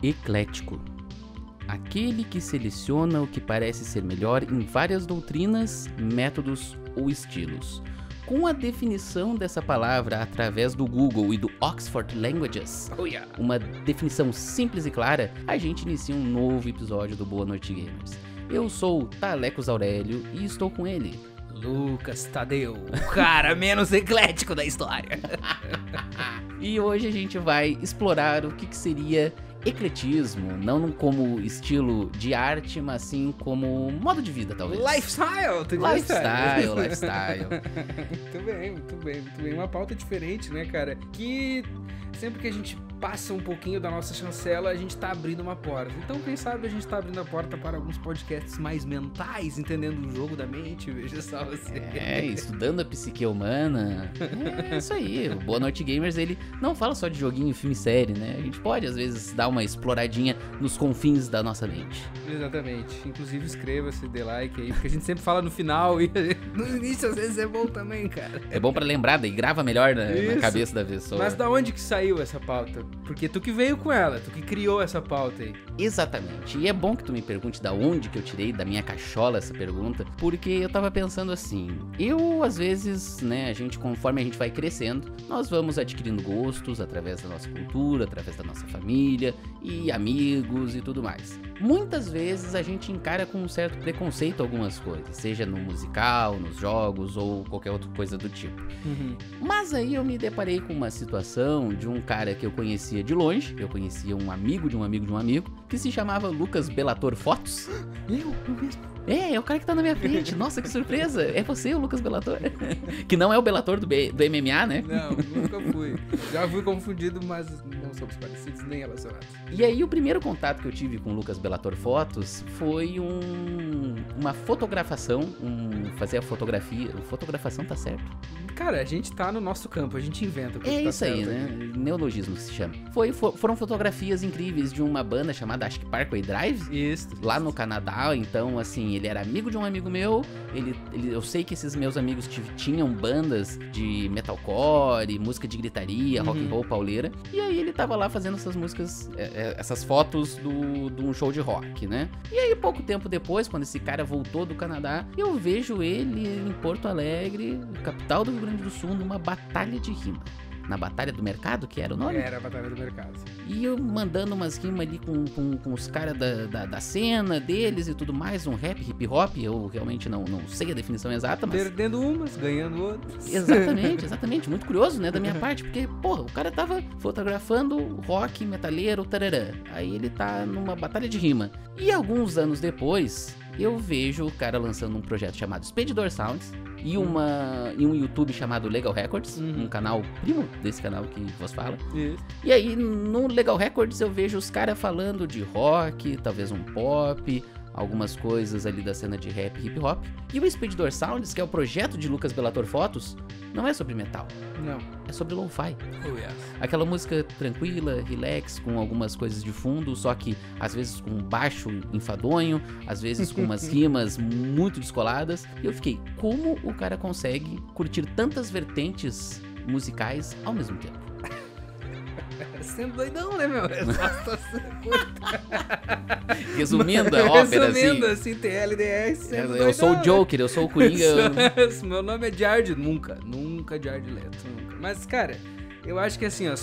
eclético. Aquele que seleciona o que parece ser melhor em várias doutrinas, métodos ou estilos. Com a definição dessa palavra através do Google e do Oxford Languages, uma definição simples e clara, a gente inicia um novo episódio do Boa Noite Gamers. Eu sou o Talecos Aurélio e estou com ele, Lucas Tadeu, o cara menos eclético da história. E hoje a gente vai explorar o que seria ecletismo, não como estilo de arte, mas sim como modo de vida, talvez. Lifestyle. Lifestyle. Muito bem. Uma pauta diferente, né, cara? Que sempre que a gente passa um pouquinho da nossa chancela, a gente tá abrindo uma porta. Então, quem sabe a gente tá abrindo a porta para alguns podcasts mais mentais, entendendo o jogo da mente, veja só você. Estudando a psique humana. É isso aí. O Boa Noite Gamers, ele não fala só de joguinho, filme e série, né? A gente pode, às vezes, dar uma exploradinha nos confins da nossa mente. Exatamente. Inclusive, inscreva-se, dê like aí, porque a gente sempre fala no final e no início, às vezes, é bom também, cara. É bom pra lembrar, daí grava melhor na cabeça da pessoa. Mas da onde que saiu essa pauta? Porque tu que veio com ela, tu que criou essa pauta aí. Exatamente. E é bom que tu me pergunte da onde que eu tirei da minha cachola essa pergunta, porque eu tava pensando assim, às vezes, né, conforme a gente vai crescendo, nós vamos adquirindo gostos através da nossa cultura, através da nossa família e amigos e tudo mais. Muitas vezes a gente encara com um certo preconceito algumas coisas, seja no musical, nos jogos ou qualquer outra coisa do tipo. Mas aí eu me deparei com uma situação de um cara que eu conhecia de longe, eu conhecia um amigo de um amigo de um amigo, que se chamava Lucas Bellator Fotos. Eu mesmo? É o cara que tá na minha frente. Nossa, que surpresa. É você, o Lucas Bellator. Que não é o Bellator do MMA, né? Não, nunca fui. Já fui confundido, mas não somos parecidos nem relacionados. E aí o primeiro contato que eu tive com o Lucas Bellator Fotos foi uma fotografação, fazer a fotografia. Fotografação tá certo? Cara, a gente tá no nosso campo, a gente inventa. É isso aí, né? Neologismo que se chama. Foram fotografias incríveis de uma banda chamada, acho que Parkway Drive. Isso. Lá no Canadá, então, assim, ele era amigo de um amigo meu, eu sei que esses meus amigos tinham bandas de metalcore, música de gritaria, rock and roll pauleira, e aí ele tava lá fazendo essas músicas, essas fotos de um show de rock, né? E aí, pouco tempo depois, quando esse cara voltou do Canadá, eu vejo ele em Porto Alegre, capital do Rio Grande do Sul, numa batalha de rima. Na Batalha do Mercado, que era o nome? Era a Batalha do Mercado. E eu mandando umas rimas ali com os caras da cena deles e tudo mais, um rap, hip hop, eu realmente não sei a definição exata, mas... Perdendo umas, ganhando outras. Exatamente, muito curioso, né, da minha parte, porque, porra, o cara tava fotografando rock, metaleiro, tarará, aí ele tá numa batalha de rima. E alguns anos depois, eu vejo o cara lançando um projeto chamado Expedidor Sounds, e um YouTube chamado Legal Records, um canal primo desse canal que vos fala. Isso. E aí, no Legal Records, eu vejo os caras falando de rock, talvez um pop, algumas coisas ali da cena de rap e hip hop. E o Expedidor Sounds, que é o projeto de Lucas Bellator Fotos, não é sobre metal. Não. É sobre lo-fi. Oh, yes. Aquela música tranquila, relax, com algumas coisas de fundo, só que às vezes com um baixo enfadonho, às vezes com umas rimas muito descoladas. E eu fiquei, como o cara consegue curtir tantas vertentes musicais ao mesmo tempo? Sendo doidão, né, meu? Resposta curta. Resumindo a ópera, Resumindo, assim, TLDR, sendo doidão. Eu sou o Joker, eu sou o Coringa. Meu nome é Jared, nunca Jared Leto, nunca. Mas, cara, eu acho que assim, ó,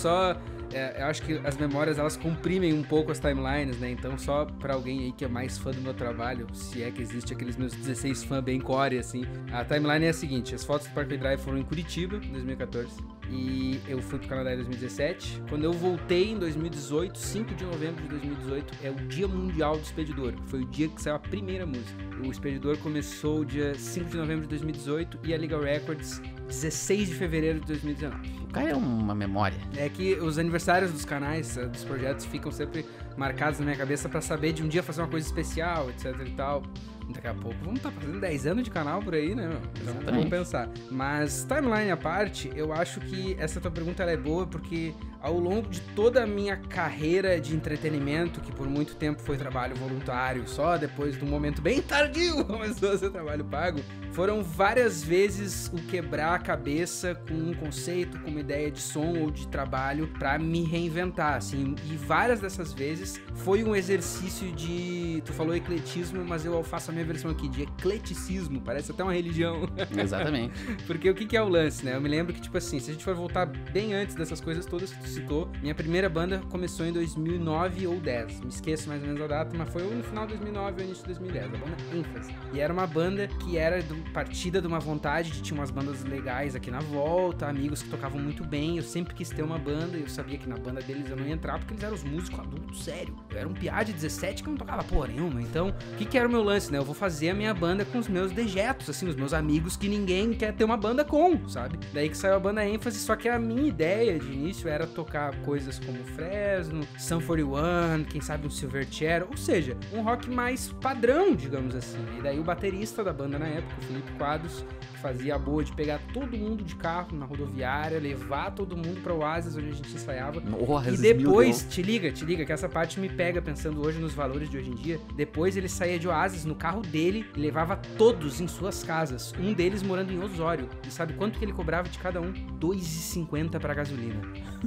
eu acho que as memórias, elas comprimem um pouco as timelines, né? Então, só pra alguém aí que é mais fã do meu trabalho, se é que existe aqueles meus 16 fãs bem core, assim, a timeline é a seguinte: as fotos do Parkway Drive foram em Curitiba, em 2014, e eu fui pro Canadá em 2017. Quando eu voltei em 2018, 5 de novembro de 2018, é o Dia Mundial do Expedidor, que foi o dia que saiu a primeira música. O Expedidor começou dia 5 de novembro de 2018 e a Legal Records 16 de fevereiro de 2019. O cara é uma memória. É que os aniversários dos canais, dos projetos, ficam sempre marcados na minha cabeça pra saber de um dia fazer uma coisa especial, etc e tal. Daqui a pouco vamos estar fazendo 10 anos de canal por aí, né, meu? Então, Exatamente. vamos pensar. Mas, timeline à parte, eu acho que essa tua pergunta ela é boa porque ao longo de toda a minha carreira de entretenimento, que por muito tempo foi trabalho voluntário, só depois de um momento bem tardio começou a ser trabalho pago, foram várias vezes o quebrar a cabeça com um conceito, com uma ideia de som ou de trabalho pra me reinventar, assim. E várias dessas vezes foi um exercício de... Tu falou ecletismo, mas eu faço a minha versão aqui de ecleticismo. Parece até uma religião. Exatamente. Porque o que é o lance, né? Eu me lembro que, tipo assim, se a gente for voltar bem antes dessas coisas todas que tu citou, minha primeira banda começou em 2009 ou 10. Me esqueço mais ou menos a data, mas foi ou no final de 2009 ou início de 2010. A banda ênfase. E era uma banda que era partida de uma vontade de tinha umas bandas legais aqui na volta, amigos que tocavam muito bem. Eu sempre quis ter uma banda e eu sabia que na banda deles eu não ia entrar porque eles eram os músicos adultos, sério. Eu era um piá de 17 que não tocava porra nenhuma. Então, o que era o meu lance, né? Eu vou fazer a minha banda com os meus dejetos, assim, os meus amigos que ninguém quer ter uma banda com, sabe? Daí que saiu a banda ênfase, só que a minha ideia de início era tocar coisas como Fresno, Sum 41, quem sabe um Silverchair, ou seja, um rock mais padrão, digamos assim. E daí o baterista da banda na época, o Felipe Quadros, fazia a boa de pegar todo mundo de carro na rodoviária, levar todo mundo pra Oasis, onde a gente ensaiava. Oasis, E depois, te liga, que essa parte me pega pensando hoje nos valores de hoje em dia. Depois ele saía de Oasis no carro dele e levava todos em suas casas. Um deles morando em Osório. E sabe quanto que ele cobrava de cada um? R$2,50 pra gasolina.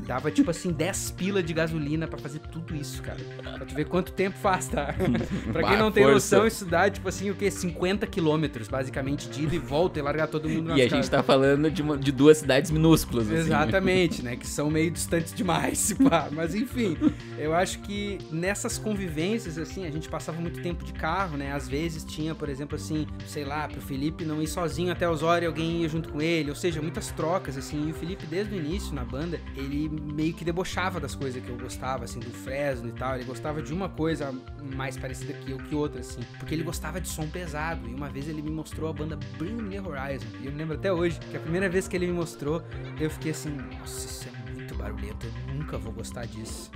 Dava tipo assim 10 pila de gasolina pra fazer tudo isso, cara. Pra tu ver quanto tempo faz, tá? Pra quem não tem noção, isso dá tipo assim o quê? 50 quilômetros, basicamente, de ida e volta e largar todo mundo nas E a casas. gente tá falando de duas cidades minúsculas, assim. Exatamente, né? Que são meio distantes demais, pá. Mas enfim, eu acho que nessas convivências, assim, a gente passava muito tempo de carro, né? Às vezes tinha, por exemplo, assim, sei lá, pro Felipe não ir sozinho até Osório e alguém ia junto com ele. Ou seja, muitas trocas, assim. E o Felipe, desde o início na banda, ele meio que debochava das coisas que eu gostava, assim, do Fresno e tal. Ele gostava de uma coisa mais parecida que eu que outra, assim. Porque ele gostava de som pesado. E uma vez ele me mostrou a banda Bring Me The Horizon. E eu me lembro até hoje que a primeira vez que ele me mostrou, eu fiquei assim, nossa, isso é muito barulhento, eu nunca vou gostar disso.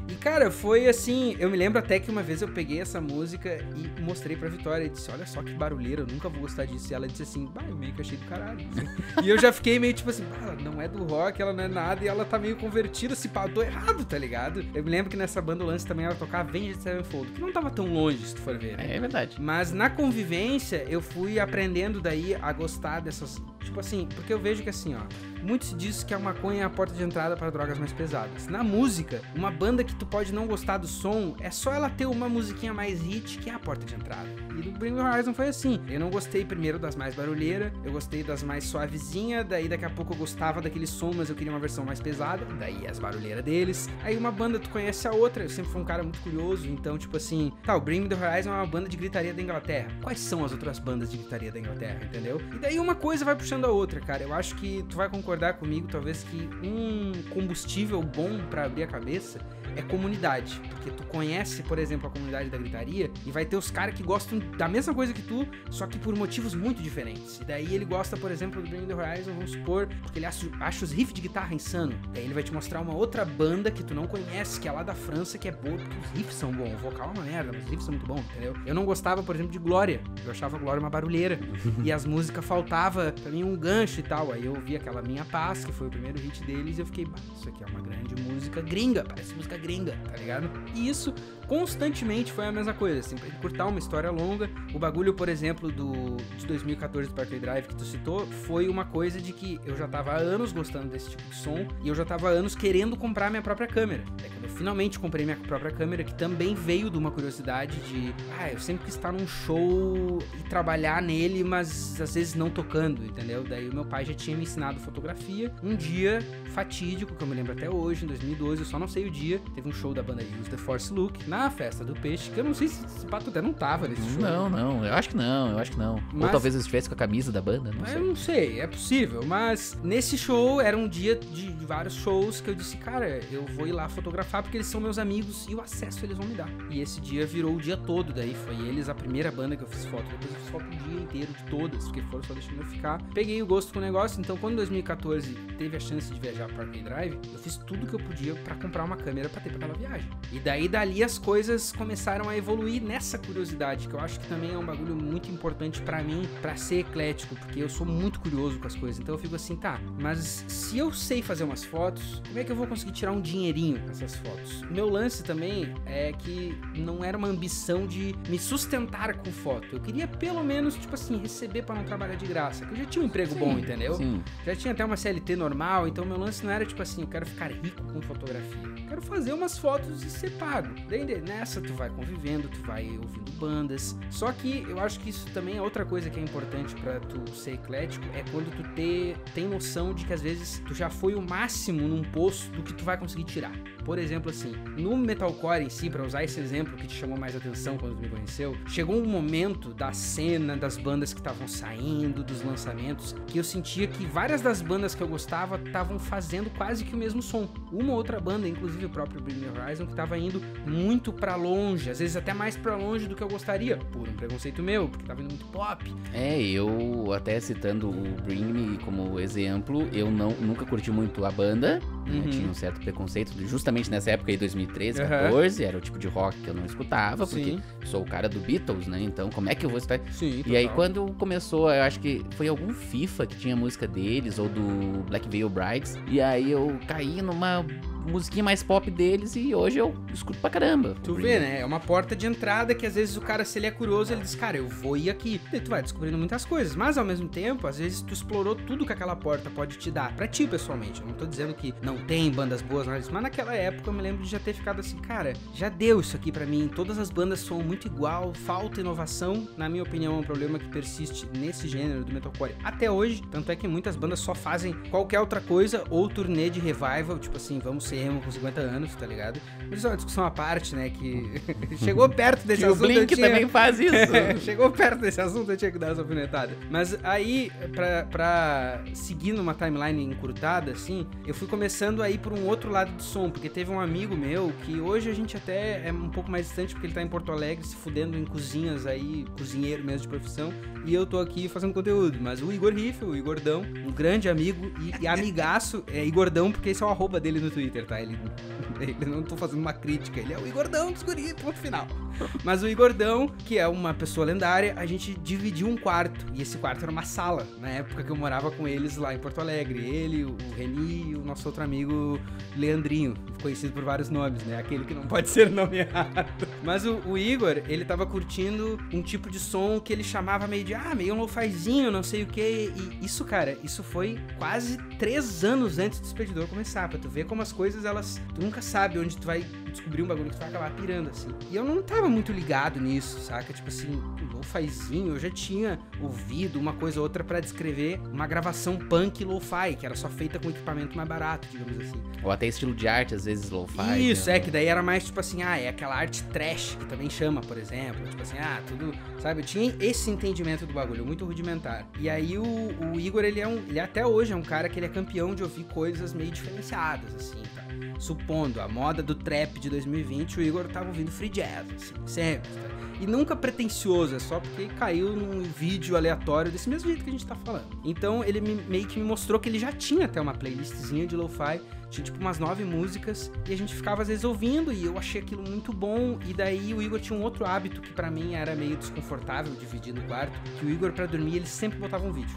E cara, foi assim, eu me lembro até que uma vez eu peguei essa música e mostrei pra Vitória e disse, olha só que barulheira, eu nunca vou gostar disso. E ela disse assim, bah, eu meio que achei do caralho. Assim. E eu já fiquei meio tipo assim, ela não é do rock, ela não é nada, e ela tá meio convertida, se pá, eu tô errado, tá ligado? Eu me lembro que nessa banda o lance também era tocar Avenged Sevenfold, que não tava tão longe, se tu for ver, né? É verdade. Mas na convivência, eu fui aprendendo daí a gostar dessas... Tipo assim, porque eu vejo que assim, ó... Muito se diz que a maconha é a porta de entrada para drogas mais pesadas. Na música, uma banda que tu pode não gostar do som, é só ela ter uma musiquinha mais hit que é a porta de entrada. E do Bring Me The Horizon foi assim. Eu não gostei primeiro das mais barulheiras, eu gostei das mais suavezinhas, daí daqui a pouco eu gostava daquele som, mas eu queria uma versão mais pesada, daí as barulheiras deles. Aí uma banda tu conhece a outra, eu sempre fui um cara muito curioso, então tipo assim, tá, o Bring Me The Horizon é uma banda de gritaria da Inglaterra. Quais são as outras bandas de gritaria da Inglaterra, entendeu? E daí uma coisa vai puxando a outra, cara. Eu acho que tu vai concordar comigo, talvez, que um combustível bom pra abrir a cabeça é comunidade, porque tu conhece, por exemplo, a comunidade da gritaria e vai ter os caras que gostam da mesma coisa que tu, só que por motivos muito diferentes. E daí ele gosta, por exemplo, do Bring Me The Horizon, vamos supor, porque ele acha os riffs de guitarra insano. Daí ele vai te mostrar uma outra banda que tu não conhece, que é lá da França, que é boa, porque os riffs são bons. O vocal é uma merda, mas os riffs são muito bons, entendeu? Eu não gostava, por exemplo, de Glória. Eu achava Glória uma barulheira. E as músicas faltava pra mim um gancho e tal. Aí eu ouvi aquela Minha Paz, que foi o primeiro hit deles, e eu fiquei, isso aqui é uma grande música gringa, parece música gringa, tá ligado? E isso constantemente foi a mesma coisa, assim, pra encurtar uma história longa. O bagulho, por exemplo, de 2014 do Parkway Drive que tu citou, foi uma coisa de que eu já tava há anos gostando desse tipo de som e eu já tava há anos querendo comprar minha própria câmera. É quando eu finalmente comprei minha própria câmera, que também veio de uma curiosidade de, eu sempre quis estar num show e trabalhar nele, mas às vezes não tocando, entendeu? Daí o meu pai já tinha me ensinado fotografia. Um dia fatídico, que eu me lembro até hoje, em 2012, eu só não sei o dia, teve um show da banda Use The Force Look na Festa do Peixe, que eu não sei se esse pato até não tava nesse show. Não, eu acho que não. Ou talvez eu estivesse com a camisa da banda, não sei. Eu não sei, é possível, mas nesse show era um dia de vários shows que eu disse, cara, eu vou ir lá fotografar porque eles são meus amigos e o acesso eles vão me dar. E esse dia virou o dia todo, daí foi eles a primeira banda que eu fiz foto, depois eu fiz foto o dia inteiro de todas, porque foram só deixando eu ficar. Peguei o gosto com o negócio, então quando em 2014 teve a chance de viajar para Parkway Drive, eu fiz tudo que eu podia pra comprar uma câmera pra ter pra aquela viagem. E daí, dali, as coisas começaram a evoluir nessa curiosidade, que eu acho que também é um bagulho muito importante pra mim, pra ser eclético, porque eu sou muito curioso com as coisas. Então eu fico assim, tá, mas se eu sei fazer umas fotos, como é que eu vou conseguir tirar um dinheirinho com essas fotos? Meu lance também é que não era uma ambição de me sustentar com foto. Eu queria pelo menos, tipo assim, receber pra não trabalhar de graça, que eu já tinha um emprego bom, entendeu? Sim. Já tinha até uma CLT normal, então meu lance não era tipo assim, eu quero ficar rico com fotografia. Eu quero fazer umas fotos e ser pago. Daí nessa tu vai convivendo, tu vai ouvindo bandas. Só que eu acho que isso também é outra coisa que é importante pra tu ser eclético, é quando tu tem noção de que às vezes tu já foi o máximo num poço do que tu vai conseguir tirar. Por exemplo, assim, no metalcore em si, pra usar esse exemplo que te chamou mais atenção quando tu me conheceu, chegou um momento da cena, das bandas que estavam saindo, dos lançamentos, que eu sentia que várias das bandas que eu gostava estavam fazendo quase que o mesmo som. Uma outra banda, inclusive o próprio Bring Me Horizon, que tava indo muito pra longe, às vezes até mais pra longe do que eu gostaria, por um preconceito meu, porque tava indo muito pop. Eu até citando o Bring Me como exemplo, eu nunca curti muito a banda, né? Tinha um certo preconceito, justamente nessa época aí, 2013, 2014, era o tipo de rock que eu não escutava, porque sou o cara do Beatles, né? Então como é que eu vou escutar? Sim, e aí quando começou, eu acho que foi algum FIFA que tinha música deles, ou do Black Veil Brides, e aí eu caí numa musiquinha mais pop deles e hoje eu escuto pra caramba. Tu vê, né? É uma porta de entrada que às vezes o cara, se ele é curioso, ele diz, cara, eu vou ir aqui. E tu vai descobrindo muitas coisas, mas ao mesmo tempo, às vezes tu explorou tudo que aquela porta pode te dar. Pra ti, pessoalmente. Eu não tô dizendo que não tem bandas boas, nada disso, mas naquela época eu me lembro de já ter ficado assim, cara, já deu isso aqui pra mim. Todas as bandas são muito igual, falta inovação. Na minha opinião, é um problema que persiste nesse gênero do metalcore até hoje. Tanto é que muitas bandas só fazem qualquer outra coisa ou turnê de revival, tipo assim, vamos ser emo com 50 anos, tá ligado? Mas isso é uma discussão à parte, né? Que chegou perto desse assunto. O Blink também faz isso. Chegou perto desse assunto, eu tinha que dar essa alfinetada. Mas aí, pra seguir numa timeline encurtada, assim, eu fui começando a ir por um outro lado do som, porque teve um amigo meu que hoje a gente até é um pouco mais distante, porque ele tá em Porto Alegre se fudendo em cozinhas aí, cozinheiro mesmo de profissão, e eu tô aqui fazendo conteúdo. Mas o Igor Riffel, o Igordão, um grande amigo e amigaço, é Igordão porque esse é o arroba dele no Twitter, tá? Ele não tô fazendo uma crítica, ele é o Igordão dos guris, ponto final. Mas o Igordão, que é uma pessoa lendária, a gente dividiu um quarto, e esse quarto era uma sala, na época que eu morava com eles lá em Porto Alegre. Ele, o Reni e o nosso outro amigo Leandrinho, conhecido por vários nomes, né? Aquele que não pode ser nomeado. Mas o Igor, ele tava curtindo um tipo de som que ele chamava meio de, meio um lo-fizinho, não sei o que. E isso, cara, isso foi quase 3 anos antes do Expedidor começar, pra tu ver como as coisas, tu nunca sabe onde tu vai descobrir um bagulho que tu vai acabar pirando, assim. E eu não tava muito ligado nisso, saca? Tipo assim, lo-fizinho, eu já tinha ouvido uma coisa ou outra pra descrever uma gravação punk lo-fi, que era só feita com equipamento mais barato, digamos assim. Ou até estilo de arte, às vezes lo-fi. Isso, que daí era mais tipo assim, é aquela arte trash, que também chama, por exemplo. Tipo assim, tudo, sabe? Eu tinha esse entendimento do bagulho, muito rudimentar. E aí o Igor, ele até hoje é um cara que ele é campeão de ouvir coisas meio diferenciadas, assim, tá? Supondo a moda do trap de 2020, o Igor tava ouvindo free jazz, assim, sempre, tá? E nunca pretencioso, é só porque caiu num vídeo aleatório desse mesmo jeito que a gente tá falando. Então ele meio que me mostrou que ele já tinha até uma playlistzinha de lo-fi, tinha tipo umas 9 músicas, e a gente ficava às vezes ouvindo, e eu achei aquilo muito bom. E daí o Igor tinha um outro hábito que pra mim era meio desconfortável dividir no quarto, que o Igor, pra dormir, ele sempre botava um vídeo.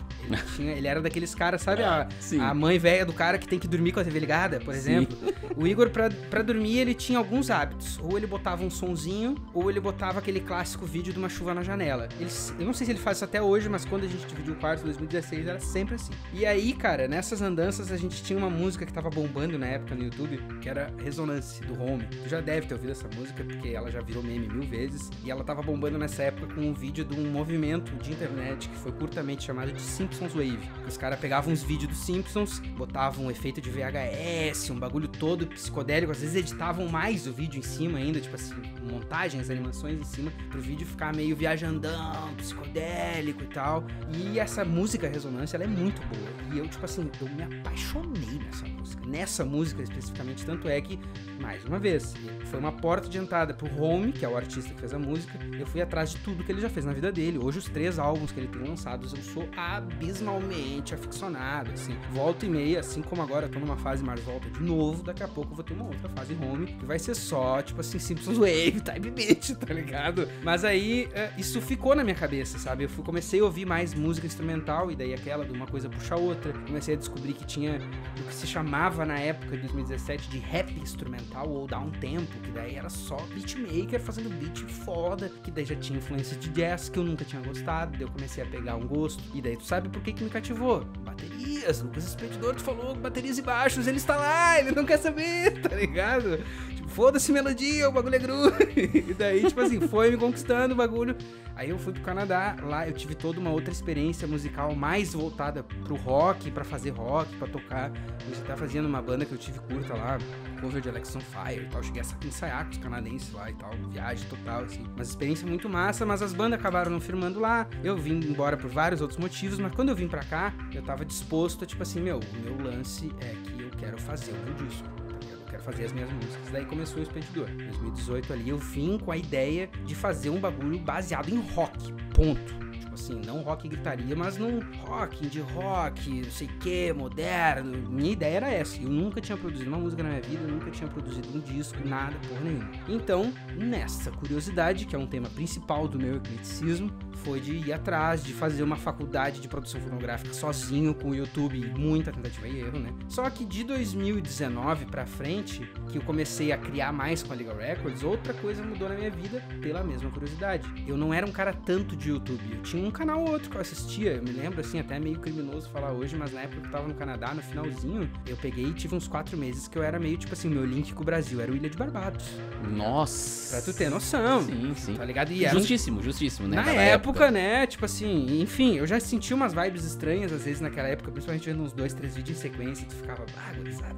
Ele era daqueles caras, sabe, a mãe velha do cara que tem que dormir com a TV ligada, por exemplo. O Igor, pra dormir, ele tinha alguns hábitos. Ou ele botava um sonzinho, ou ele botava aquele clássico vídeo de uma chuva na janela. Eu não sei se ele faz isso até hoje, mas quando a gente dividiu o quarto em 2016, era sempre assim. E aí, cara, nessas andanças, a gente tinha uma música que tava bombando na época no YouTube, que era Resonance, do Home. Tu já deve ter ouvido essa música, porque ela já virou meme 1000 vezes, e ela tava bombando nessa época com um vídeo de um movimento de internet que foi curtamente chamado de Simpsons Wave. Os caras pegavam uns vídeos dos Simpsons, botavam um efeito de VHS, um bagulho todo psicodélico, às vezes editavam mais o vídeo em cima ainda, tipo assim, montagens, animações em cima, pro vídeo ficar meio viajandão, psicodélico e tal. E essa música Resonância, ela é muito boa. E eu, tipo assim, eu me apaixonei nessa música. essa música especificamente, tanto é que, mais uma vez, foi uma porta de entrada pro Home, que é o artista que fez a música. Eu fui atrás de tudo que ele já fez na vida dele. Hoje, os 3 álbuns que ele tem lançados, eu sou abismalmente aficionado, assim. Volta e meia, assim como agora eu tô numa fase mais volta de novo, daqui a pouco eu vou ter uma outra fase Home, que vai ser só, tipo assim, Simpsons Wave, Type Beat, tá ligado? Mas aí, isso ficou na minha cabeça, sabe? Eu comecei a ouvir mais música instrumental, e daí aquela de uma coisa puxa a outra. Comecei a descobrir que tinha o que se chamava na época de 2017 de rap instrumental ou downtempo, que daí era só beatmaker fazendo beat foda, que daí já tinha influência de jazz que eu nunca tinha gostado, daí eu comecei a pegar um gosto. E daí tu sabe por que me cativou? Baterias, Lucas Expedidor, tu falou baterias e baixos, ele está lá, ele não quer saber, tá ligado? Tipo, foda-se melodia, o bagulho é groove. E daí, tipo assim, foi me conquistando o bagulho. Aí eu fui pro Canadá, lá eu tive toda uma outra experiência musical mais voltada pro rock, pra fazer rock, pra tocar. Eu já tava fazendo uma banda que eu tive curta lá, cover de Alex on Fire e tal. Cheguei a ensaiar com os canadenses lá e tal, viagem total, assim. Mas experiência muito massa, mas as bandas acabaram não firmando lá. Eu vim embora por vários outros motivos, mas quando eu vim pra cá, eu tava disposto a, tipo assim, o meu lance é que eu quero fazer o meu disco. Quero fazer as minhas músicas. Daí começou o Expedidor. Em 2018 ali eu vim com a ideia de fazer um bagulho baseado em rock. Ponto. Tipo assim, não rock e gritaria, mas num rock, indie rock, não sei o que, moderno. Minha ideia era essa. Eu nunca tinha produzido uma música na minha vida, eu nunca tinha produzido um disco, nada, porra nenhuma. Então, nessa curiosidade, que é um tema principal do meu ecleticismo, foi de ir atrás, de fazer uma faculdade de produção fonográfica sozinho, com o YouTube, muita tentativa e erro, né? Só que de 2019 pra frente, que eu comecei a criar mais com a Legal Records, outra coisa mudou na minha vida pela mesma curiosidade. Eu não era um cara tanto de YouTube, eu tinha um canal ou outro que eu assistia, eu me lembro assim, até meio criminoso falar hoje, mas na época que eu tava no Canadá, no finalzinho, eu peguei e tive uns 4 meses que eu era meio, tipo assim, o meu link com o Brasil era o Ilha de Barbados. Nossa! Pra tu ter noção. Sim, sim. Tá ligado? E justíssimo, né? Na época, né? Tipo assim, enfim, eu já senti umas vibes estranhas às vezes naquela época, principalmente vendo uns 2, 3 vídeos em sequência, e tu ficava, gurizada,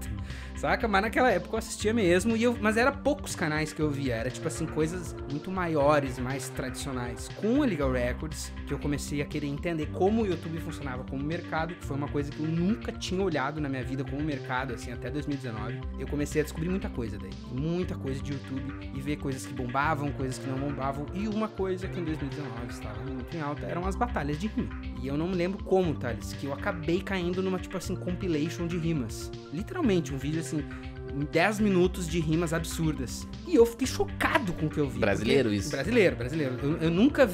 saca? Mas naquela época eu assistia mesmo, mas era poucos canais que eu via, era tipo assim, coisas muito maiores, mais tradicionais. Com a Legal Records, que eu comecei a querer entender como o YouTube funcionava como mercado, que foi uma coisa que eu nunca tinha olhado na minha vida como mercado, assim, até 2019. Eu comecei a descobrir muita coisa daí, muita coisa de YouTube, e ver coisas que bombavam, coisas que não bombavam, e uma coisa que em 2019 estava muito em alta eram as batalhas de rima. E eu não me lembro como, Thales, que eu acabei caindo numa, tipo assim, compilation de rimas. Literalmente, um vídeo assim, 10 minutos de rimas absurdas. E eu fiquei chocado com o que eu vi. Brasileiro isso? Brasileiro. Eu nunca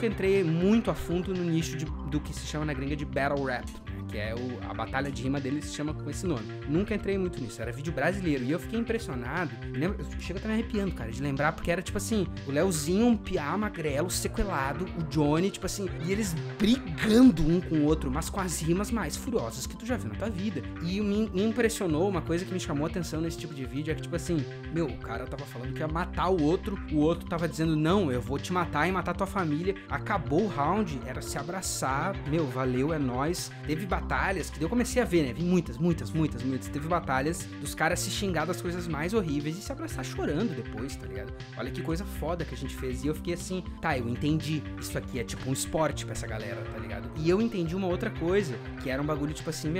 entrei muito a fundo no nicho do que se chama na gringa de battle rap, né? Que é a batalha de rima dele se chama com esse nome. Nunca entrei muito nisso, era vídeo brasileiro. E eu fiquei impressionado, eu chego até me arrepiando, cara, de lembrar, porque era tipo assim, o Leozinho, um piá magrelo, sequelado, o Johnny, tipo assim, e eles brigando um com o outro, mas com as rimas mais furiosas que tu já viu na tua vida. E me impressionou, uma coisa que me chamou a atenção nesse tipo de vídeo é que, tipo assim, o cara tava falando que ia matar o outro tava dizendo, não, eu vou te matar e matar tua família. Acabou o round, era se abraçar, valeu, é nóis. Teve batalhas que eu comecei a ver, né? Vi muitas. Teve batalhas dos caras se xingar das coisas mais horríveis e se abraçar chorando depois, tá ligado? Olha que coisa foda que a gente fez. E eu fiquei assim, tá, eu entendi. Isso aqui é tipo um esporte pra essa galera, tá ligado? E eu entendi uma outra coisa, que era um bagulho tipo assim,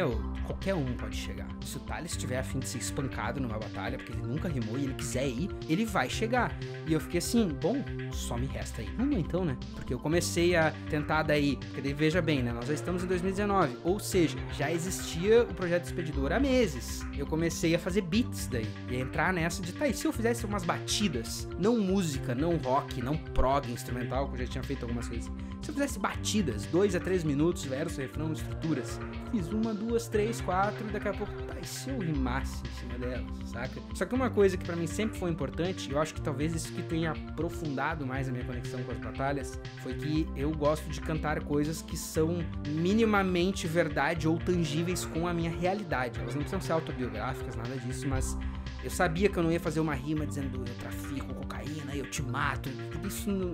qualquer um pode chegar. Se o Thales estiver a fim de ser espancado numa batalha, porque ele nunca rimou e ele quiser ir, ele vai chegar. E eu fiquei assim, bom, só me resta ir. Vamos então, né? Porque eu comecei a tentar daí, porque daí veja bem, né? Nós já estamos em 2019, ou seja, já existia o projeto Expedidor há meses. Eu comecei a fazer beats daí, e a entrar nessa de, tá, e se eu fizesse umas batidas, não música, não rock, não prog instrumental, que eu já tinha feito algumas coisas. Se eu fizesse batidas, 2 a 3 minutos, verso, refrão, estruturas, fiz 1, 2, 3, 4, e daqui a pouco, tá, e se eu rimasse em cima delas, saca? Só que uma coisa que pra mim sempre foi importante, eu acho que talvez isso que tenha aprofundado mais a minha conexão com as batalhas, foi que eu gosto de cantar coisas que são minimamente verdade ou tangíveis com a minha realidade. Elas não precisam ser autobiográficas, nada disso, mas eu sabia que eu não ia fazer uma rima dizendo eu trafico cocaína, eu te mato, isso não...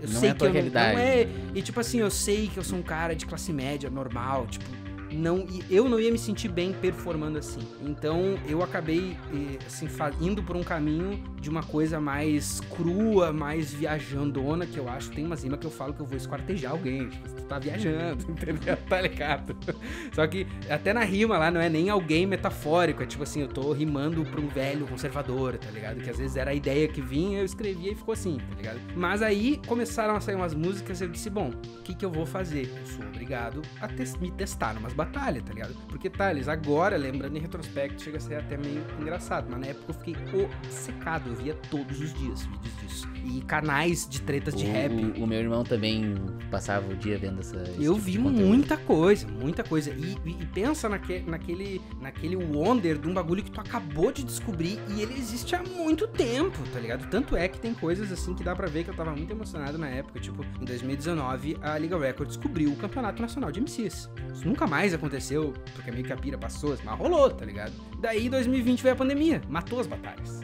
Eu não sei é a tua que realidade. não é. E tipo assim, eu sei que eu sou um cara de classe média, normal, tipo, eu não ia me sentir bem performando assim. Então eu acabei, assim, indo por um caminho de uma coisa mais crua, mais viajandona, que eu acho. Tem umas rimas que eu falo que eu vou esquartejar alguém, tipo, tu tá viajando, entendeu? Tá ligado? Só que até na rima lá não é nem alguém metafórico, é tipo assim, eu tô rimando pra um velho conservador, tá ligado? Que às vezes era a ideia que vinha, eu escrevia e ficou assim, tá ligado? Mas aí começaram a sair umas músicas e eu disse, bom, o que eu vou fazer? Eu sou obrigado a me testar numas batalhas, tá ligado? Porque, Thales, agora, lembrando em retrospecto, chega a ser até meio engraçado, mas na época eu fiquei obcecado, eu via todos os dias vídeos disso. E canais de tretas de rap. O meu irmão também passava o dia vendo eu vi muita coisa. E pensa naquele wonder de um bagulho que tu acabou de descobrir e ele existe há muito tempo, tá ligado? Tanto é que tem coisas assim que dá pra ver que eu tava muito emocionado na época, tipo, em 2019 a Liga Records descobriu o Campeonato Nacional de MCs. Isso nunca mais aconteceu, porque meio que a pira passou, mas rolou, tá ligado? Daí 2020 veio a pandemia, matou as batalhas.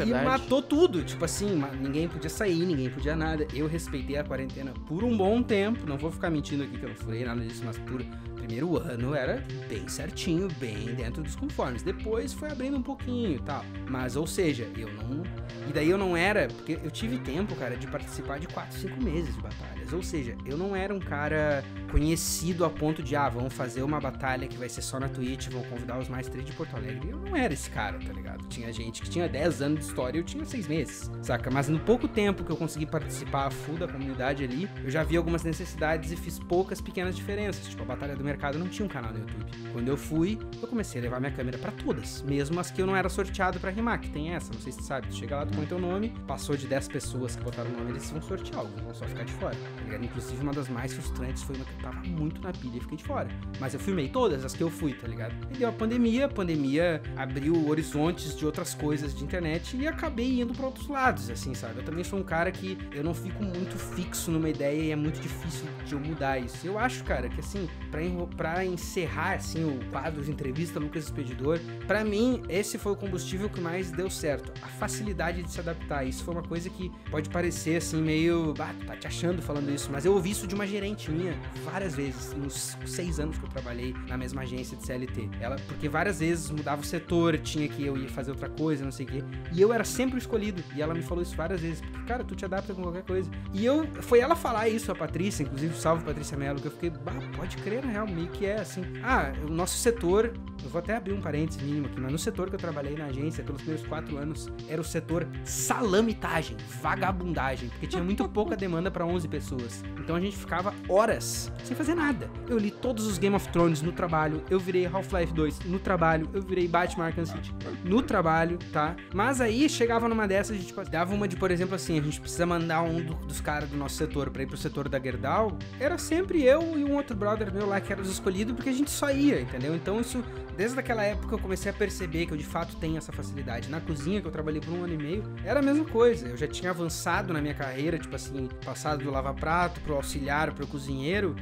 E matou tudo, tipo assim, ninguém podia sair, ninguém podia nada. Eu respeitei a quarentena por um bom tempo, não vou ficar mentindo aqui que eu não furei nada disso, mas por primeiro ano era bem certinho, bem dentro dos conformes. Depois foi abrindo um pouquinho e tal, mas ou seja, eu não... E daí eu não era, porque eu tive tempo, cara, de participar de 4, 5 meses de batalhas, ou seja, eu não era um cara conhecido a ponto de, vamos fazer uma batalha que vai ser só na Twitch, vão convidar os mais 3 de Porto Alegre. Eu não era esse cara, tá ligado? Tinha gente que tinha 10 anos de história e eu tinha 6 meses, saca? Mas no pouco tempo que eu consegui participar a full da comunidade ali, eu já vi algumas necessidades e fiz poucas pequenas diferenças. Tipo, a Batalha do Mercado não tinha um canal no YouTube. Quando eu fui, eu comecei a levar minha câmera pra todas, mesmo as que eu não era sorteado pra rimar, que tem essa, não sei se tu sabe, tu chega lá, tu põe teu nome, passou de 10 pessoas que botaram o nome, eles vão sortear algo, vão só ficar de fora, tá ligado? Inclusive, uma das mais frustrantes foi uma que eu tava muito na pilha e fiquei de fora. Mas eu filmei todas as que eu fui, tá ligado? E deu a pandemia abriu horizontes de outras coisas de internet e acabei indo pra outros lados, assim, sabe? Eu também sou um cara que eu não fico muito fixo numa ideia e é muito difícil de eu mudar isso. Eu acho, cara, que assim, pra encerrar, assim, o quadro de entrevista Lucas Expedidor, pra mim, esse foi o combustível que mais deu certo. A facilidade de se adaptar. Isso foi uma coisa que pode parecer, assim, meio... tá te achando falando isso, mas eu ouvi isso de uma gerente minha várias vezes, nos 6 anos que eu trabalhei na mesma agência de CLT. Porque várias vezes mudava o setor, tinha que eu ir fazer outra coisa, não sei o quê, e eu era sempre o escolhido, e ela me falou isso várias vezes, porque, cara, tu te adapta com qualquer coisa. E foi ela falar isso, a Patrícia, inclusive, salve Patrícia Mello, que eu fiquei, pode crer, na real, meio que é assim. O nosso setor, eu vou até abrir um parênteses mínimo aqui, mas no setor que eu trabalhei na agência pelos primeiros 4 anos, era o setor salamitagem, vagabundagem, porque tinha muito pouca demanda pra 11 pessoas. Então a gente ficava horas sem fazer nada. Eu li todos os Game of Thrones no trabalho, eu virei Half-Life 2 no trabalho, eu virei Batman Arkham City no trabalho, tá? Mas aí chegava numa dessas, a gente dava uma de, por exemplo, assim, a gente precisa mandar um dos caras do nosso setor pra ir pro setor da Gerdau, era sempre eu e um outro brother meu lá que era os escolhidos, porque a gente só ia, entendeu? Então isso, desde aquela época eu comecei a perceber que eu de fato tenho essa facilidade. Na cozinha, que eu trabalhei por 1 ano e meio, era a mesma coisa, eu já tinha avançado na minha carreira, tipo assim, passado do lava-prato pro auxiliar, pro cozinheiro.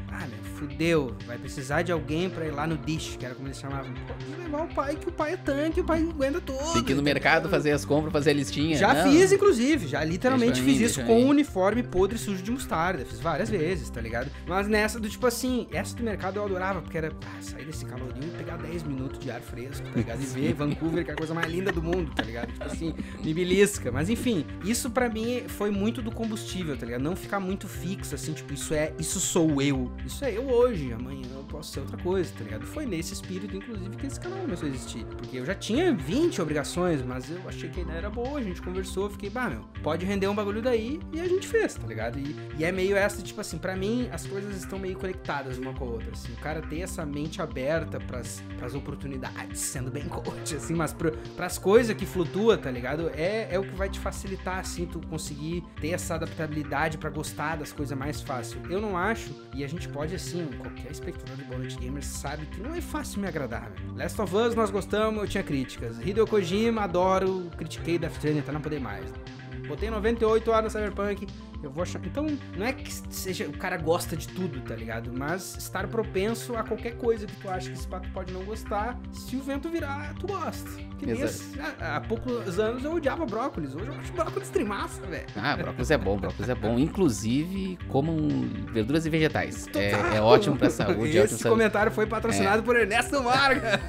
Fudeu, vai precisar de alguém pra ir lá no dish, que era como eles chamavam. Pode levar o pai, que o pai é tanque, o pai aguenta tudo. Tem que ir no mercado fazer as compras, fazer a listinha. Já fiz, inclusive, já literalmente fiz isso com um uniforme podre sujo de mostarda, fiz várias vezes, tá ligado? Mas nessa do tipo assim, essa do mercado eu adorava, porque era sair desse calorinho e pegar 10 minutos de ar fresco, tá ligado? E ver Vancouver, que é a coisa mais linda do mundo, tá ligado? Tipo assim, me belisca. Mas enfim, isso pra mim foi muito do combustível, tá ligado? Não ficar muito fixo, assim, tipo, isso sou eu. Isso é eu hoje, amanhã eu posso ser outra coisa, tá ligado? Foi nesse espírito, inclusive, que esse canal começou a existir. Porque eu já tinha 20 obrigações, mas eu achei que a ideia era boa, a gente conversou, fiquei, pode render um bagulho daí, e a gente fez, tá ligado? E é meio essa, tipo assim, pra mim, as coisas estão meio conectadas uma com a outra, assim. O cara ter essa mente aberta pras oportunidades, sendo bem coach, assim, mas pras coisas que flutua, tá ligado? É o que vai te facilitar, assim, tu conseguir ter essa adaptabilidade pra gostar das coisas mais fácil. Eu não acho, e a gente pode, assim, qualquer espectador de Boa Noite Gamers sabe que não é fácil me agradar, velho. Last of Us nós gostamos, eu tinha críticas. Hideo Kojima, adoro, critiquei Death Stranding, tá não poder mais. Botei 98 horas no Cyberpunk Eu vou achar... Então, não é que seja... O cara gosta de tudo, tá ligado? Mas estar propenso a qualquer coisa que tu acha que esse pato pode não gostar, se o vento virar, tu gosta. Que nem há poucos anos eu odiava brócolis. Hoje eu acho brócolis trimassa, velho. Brócolis é bom. Inclusive, comam verduras e vegetais. É ótimo pra saúde. Esse comentário foi patrocinado por Ernesto Marga.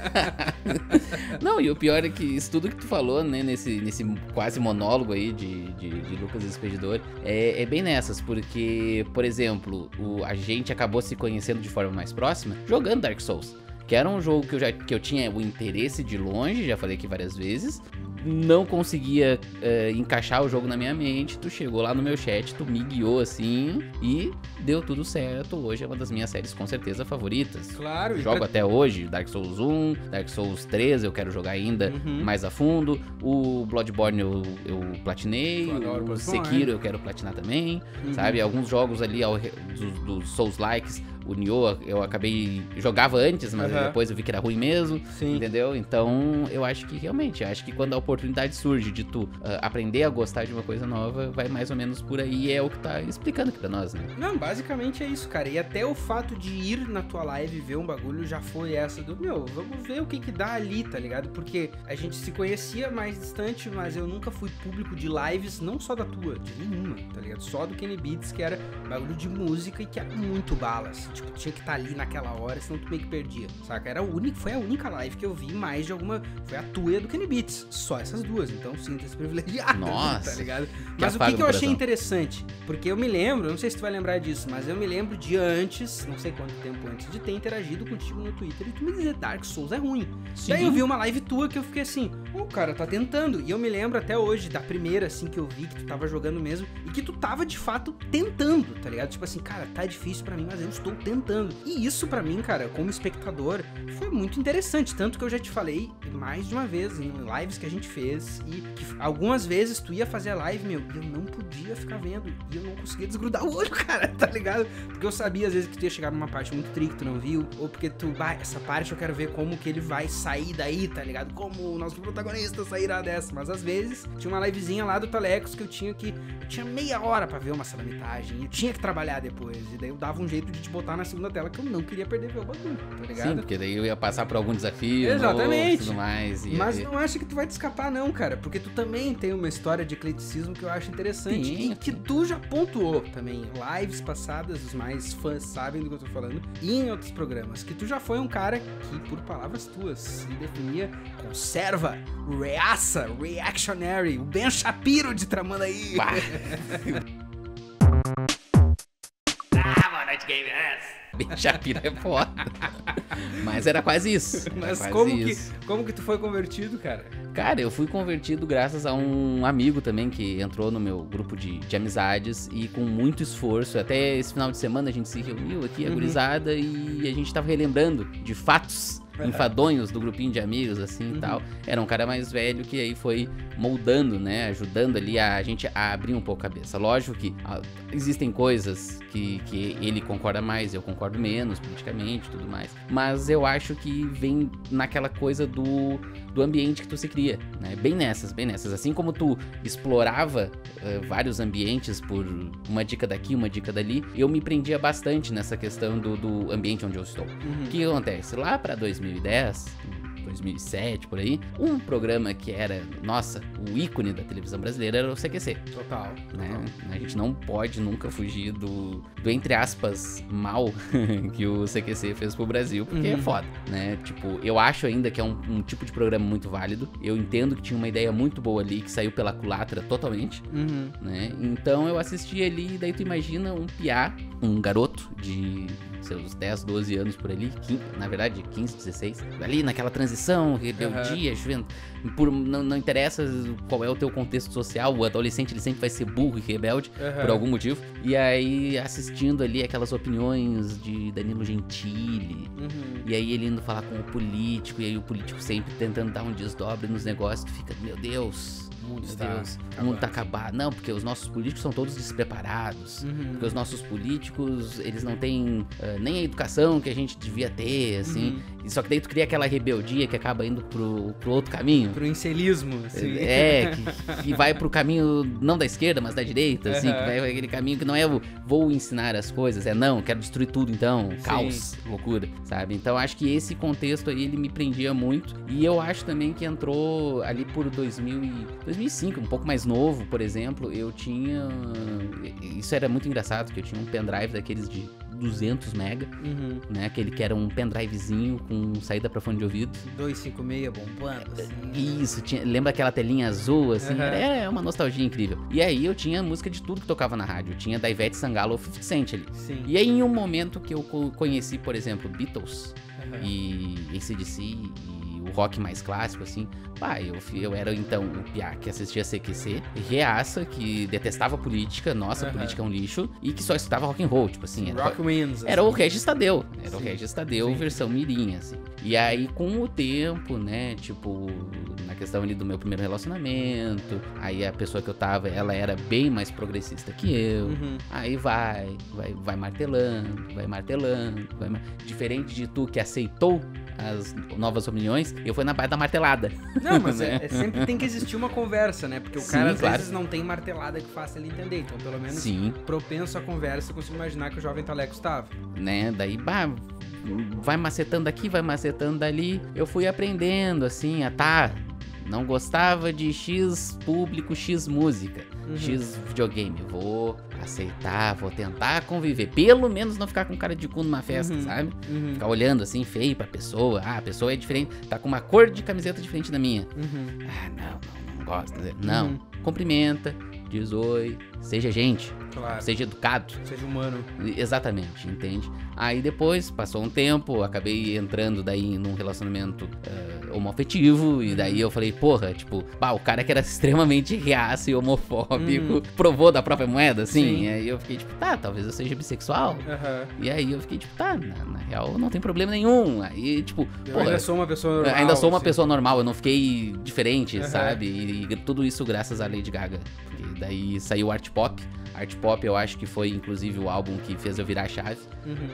Não, e o pior é que isso tudo que tu falou, né, nesse quase monólogo aí de Lucas Expedidor, é bem nessas, porque, por exemplo, a gente acabou se conhecendo de forma mais próxima jogando Dark Souls, que era um jogo que eu tinha o interesse de longe, já falei aqui várias vezes, não conseguia encaixar o jogo na minha mente. Tu chegou lá no meu chat, tu me guiou assim e deu tudo certo. Hoje é uma das minhas séries com certeza favoritas. Claro. Jogo até hoje Dark Souls 1, Dark Souls 3 eu quero jogar ainda mais a fundo. O Bloodborne eu platinei, o Sekiro eu quero platinar também, sabe? Alguns jogos ali dos Souls-likes, o Nioh eu acabei... Jogava antes, mas depois eu vi que era ruim mesmo. Sim. Entendeu? Então, eu acho que realmente, quando a oportunidade surge de tu aprender a gostar de uma coisa nova, vai mais ou menos por aí, é o que tá explicando aqui pra nós, né? Não, basicamente é isso, cara. E até o fato de ir na tua live ver um bagulho já foi essa do, vamos ver o que dá ali, tá ligado? Porque a gente se conhecia mais distante, mas eu nunca fui público de lives, não só da tua, de nenhuma, tá ligado? Só do Kenny Beats, que era bagulho de música e que era muito balas. Tipo, tinha que estar ali naquela hora, senão tu meio que perdia, saca? Foi a única live que eu vi mais de alguma... Foi a tua e a do Kenny Beats. Só essas duas, então sinta-se privilegiado. Nossa, tá ligado? Mas o que eu achei interessante, porque eu me lembro, não sei se tu vai lembrar disso, mas eu me lembro de antes, não sei quanto tempo antes, de ter interagido contigo no Twitter e tu me dizer Dark Souls é ruim. Sim. Daí eu vi uma live tua que eu fiquei assim, o cara tá tentando. E eu me lembro até hoje da primeira, assim, que eu vi que tu tava jogando mesmo e que tu tava de fato tentando, tá ligado? Tipo assim, cara, tá difícil pra mim, mas eu estou tentando. E isso pra mim, cara, como espectador, foi muito interessante. Tanto que eu já te falei mais de uma vez em lives que a gente fez e que algumas vezes tu ia fazer a live, e eu não podia ficar vendo e eu não conseguia desgrudar o olho, cara, tá ligado? Porque eu sabia às vezes que tu ia chegar numa parte muito tri que tu não viu, ou porque essa parte eu quero ver como que ele vai sair daí, tá ligado? Como o nosso protagonista sairá dessa. Mas às vezes tinha uma livezinha lá do Talecos que eu tinha meia hora pra ver uma salamitagem e eu tinha que trabalhar depois, e daí eu dava um jeito de te botar na segunda tela que eu não queria perder ver o bagulho, tá ligado? Sim, porque daí eu ia passar por algum desafio. Exatamente. Novo, tudo mais. Mas não acha que tu vai te escapar não, cara, porque tu também tem uma história de ecleticismo que eu acho interessante. Sim, e que tu já pontuou também em lives passadas, os mais fãs sabem do que eu tô falando, e em outros programas, que tu já foi um cara que, por palavras tuas, se definia conserva, reaça, reactionary, o Ben Shapiro de Tramandaí. Boa noite, gamers! Ben Shapiro é foda. Mas era quase isso. Mas como que tu foi convertido, cara? Cara, eu fui convertido graças a um amigo também que entrou no meu grupo de amizades e com muito esforço. Até esse final de semana a gente se reuniu aqui, a gurizada, e a gente tava relembrando de fatos enfadonhos do grupinho de amigos, assim, e tal. Era um cara mais velho que aí foi moldando, né, ajudando ali a gente a abrir um pouco a cabeça. Lógico que existem coisas que ele concorda mais, eu concordo menos, politicamente, tudo mais. Mas eu acho que vem naquela coisa do ambiente que tu se cria, né, bem nessas. Assim como tu explorava vários ambientes por uma dica daqui, uma dica dali, eu me prendia bastante nessa questão do ambiente onde eu estou. O que acontece? Lá pra 2010, 2007, por aí, um programa que era, nossa, o ícone da televisão brasileira era o CQC. Total. Né? A gente não pode nunca fugir do entre aspas, mal que o CQC fez pro Brasil, porque é foda, né? Tipo, eu acho ainda que é um tipo de programa muito válido. Eu entendo que tinha uma ideia muito boa ali, que saiu pela culatra totalmente, né? Então eu assisti ali, e daí tu imagina um piá, um garoto de seus 10, 12 anos por ali, na verdade 15, 16, ali naquela transição, rebeldia, não interessa qual é o teu contexto social, o adolescente ele sempre vai ser burro e rebelde, por algum motivo, e aí assistindo ali aquelas opiniões de Danilo Gentili, e aí ele indo falar com o político, e aí o político sempre tentando dar um desdobre nos negócios, tu fica, meu Deus, mundo Meu está Deus, o mundo tá acabado. Não, porque os nossos políticos são todos despreparados. Porque os nossos políticos, eles não têm nem a educação que a gente devia ter, assim. E só que daí tu cria aquela rebeldia que acaba indo pro outro caminho. Pro incelismo, assim. Que vai pro caminho não da esquerda, mas da direita, assim. Que vai aquele caminho que não é o vou ensinar as coisas, é não, quero destruir tudo então, caos, loucura, sabe? Então acho que esse contexto aí, ele me prendia muito. E eu acho também que entrou ali por 2005, um pouco mais novo, por exemplo, eu tinha... Isso era muito engraçado, que eu tinha um pendrive daqueles de 200 mega, né? Aquele que era um pendrivezinho com saída pra fone de ouvido. 256 bombando, assim. Isso, lembra aquela telinha azul, assim? É uma nostalgia incrível. E aí eu tinha música de tudo que tocava na rádio. Eu tinha da Ivete Sangalo ou 50 Cent ali. Sim. E aí em um momento que eu conheci, por exemplo, Beatles e AC/DC e o rock mais clássico, assim, pá, eu era então o piá que assistia CQC, reaça, que detestava política, nossa, política é um lixo, e que só escutava rock and roll, tipo assim. Rock Wins. Era o Regis Tadeu, o Regis Tadeu Sim. versão mirim, assim. E aí com o tempo, né, tipo, na questão ali do meu primeiro relacionamento, aí a pessoa que eu tava, ela era bem mais progressista que eu, aí vai martelando, diferente de tu que aceitou as novas opiniões, eu fui na parte da martelada. Não, mas sempre tem que existir uma conversa, né? Porque o cara às claro. vezes não tem martelada que faça ele entender. Então, pelo menos, propenso à conversa, eu consigo imaginar que o jovem Taleco estava. Né? Daí, vai macetando aqui, vai macetando dali. Eu fui aprendendo, assim, não gostava de X público, X música, X videogame. Vou aceitar, vou tentar conviver. Pelo menos não ficar com cara de cu numa festa, sabe? Ficar olhando assim, feio pra pessoa. Ah, a pessoa é diferente, tá com uma cor de camiseta diferente da minha. Ah, não gosto. Não, cumprimenta, diz oi, seja gente. Claro. Seja educado. Seja humano. Exatamente, entende? Aí depois, passou um tempo, acabei entrando daí num relacionamento homoafetivo, e daí eu falei, porra, tipo, o cara que era extremamente reaço e homofóbico, provou da própria moeda, assim. E aí eu fiquei, tipo, talvez eu seja bissexual. E aí eu fiquei, tipo, na real não tem problema nenhum. Aí, tipo, eu ainda sou uma pessoa normal. Ainda sou uma pessoa normal, eu não fiquei diferente, sabe? E tudo isso graças à Lady Gaga. Porque daí saiu Art Pop. Art Pop eu acho que foi inclusive o álbum que fez eu virar a chave,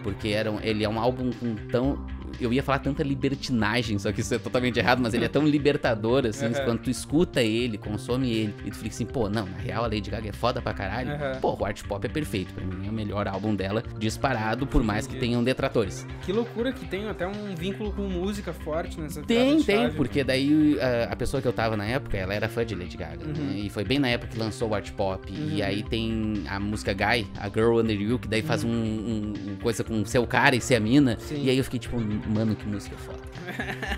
porque ele é um álbum com eu ia falar tanta libertinagem, só que isso é totalmente errado, mas ele é tão libertador, assim, quando tu escuta ele, consome ele, e tu fica assim, pô, não, na real a Lady Gaga é foda pra caralho, pô, o Art Pop é perfeito, pra mim é o melhor álbum dela, disparado, por mais que tenham detratores. Que loucura que tem até um vínculo com música forte nessa Tem, porque daí a pessoa que eu tava na época, ela era fã de Lady Gaga, né? E foi bem na época que lançou o Art Pop, e aí tem a música Guy, a Girl Under You, que daí faz um coisa com ser o cara e ser a mina, e aí eu fiquei tipo, mano, que música foda.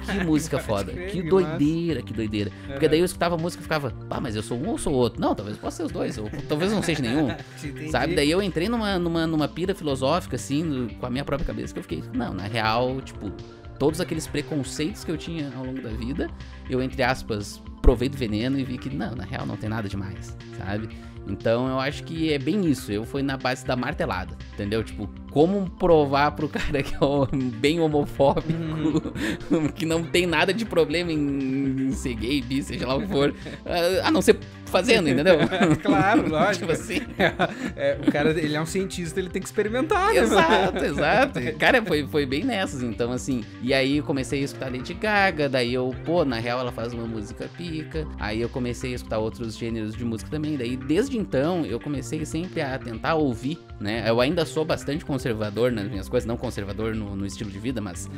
Que música foda. Que doideira. Porque daí eu escutava a música e ficava, mas eu sou um ou sou outro? Não, talvez eu possa ser os dois, ou talvez eu não seja nenhum. Sabe? Daí eu entrei numa pira filosófica, assim, com a minha própria cabeça, que eu fiquei, não, na real, tipo, todos aqueles preconceitos que eu tinha ao longo da vida, eu, entre aspas, provei do veneno e vi que, não, na real não tem nada demais, sabe? Então eu acho que é bem isso, eu fui na base da martelada, entendeu? Tipo, como provar pro cara que é bem homofóbico, que não tem nada de problema em ser gay, bi, seja lá o que for, a não ser fazendo, entendeu? Claro, lógico. Tipo assim. O cara, ele é um cientista, ele tem que experimentar, né? Exato. Cara, foi bem nessas, então assim. E aí eu comecei a escutar Lady Gaga, daí eu, na real ela faz uma música pica. Aí eu comecei a escutar outros gêneros de música também. Daí desde então eu comecei sempre a tentar ouvir, né? Eu ainda sou bastante conservador nas minhas coisas, não conservador no estilo de vida, mas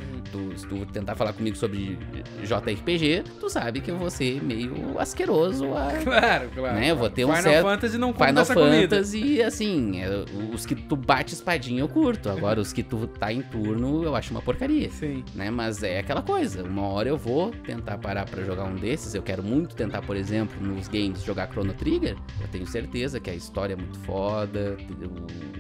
se tu tentar falar comigo sobre JRPG, tu sabe que eu vou ser meio asqueroso Claro. Né? Eu vou ter um Final Fantasy não come Final dessa Fantasy, comida. assim, os que tu bate espadinha eu curto. Agora, os que tu tá em turno, eu acho uma porcaria. Sim. Né? Mas é aquela coisa, uma hora eu vou tentar parar pra jogar um desses. Eu quero muito tentar, por exemplo, nos games, jogar Chrono Trigger. Eu tenho certeza que a história é muito foda,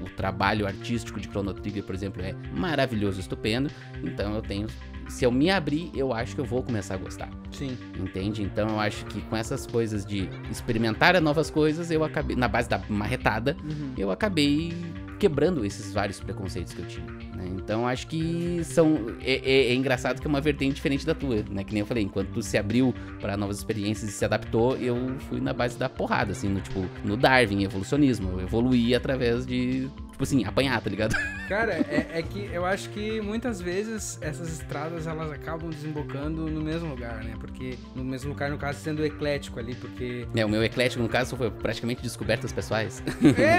o trabalho artístico de Chrono Trigger, por exemplo, é maravilhoso, estupendo. Então eu tenho... Se eu me abrir, eu acho que eu vou começar a gostar. Sim. Entende? Então eu acho que com essas coisas de experimentar novas coisas, eu acabei, na base da marretada, eu acabei quebrando esses vários preconceitos que eu tinha, né? né? Então acho que é engraçado que é uma vertente diferente da tua, né? Que nem eu falei, enquanto tu se abriu pra novas experiências e se adaptou, eu fui na base da porrada, assim, no Darwin, evolucionismo. Eu evoluí através de, tipo assim, apanhar, tá ligado? Cara, é que eu acho que muitas vezes essas estradas elas acabam desembocando no mesmo lugar, né? Porque no mesmo lugar, no caso, sendo eclético ali, porque... O meu eclético, no caso, foi praticamente descobertas pessoais.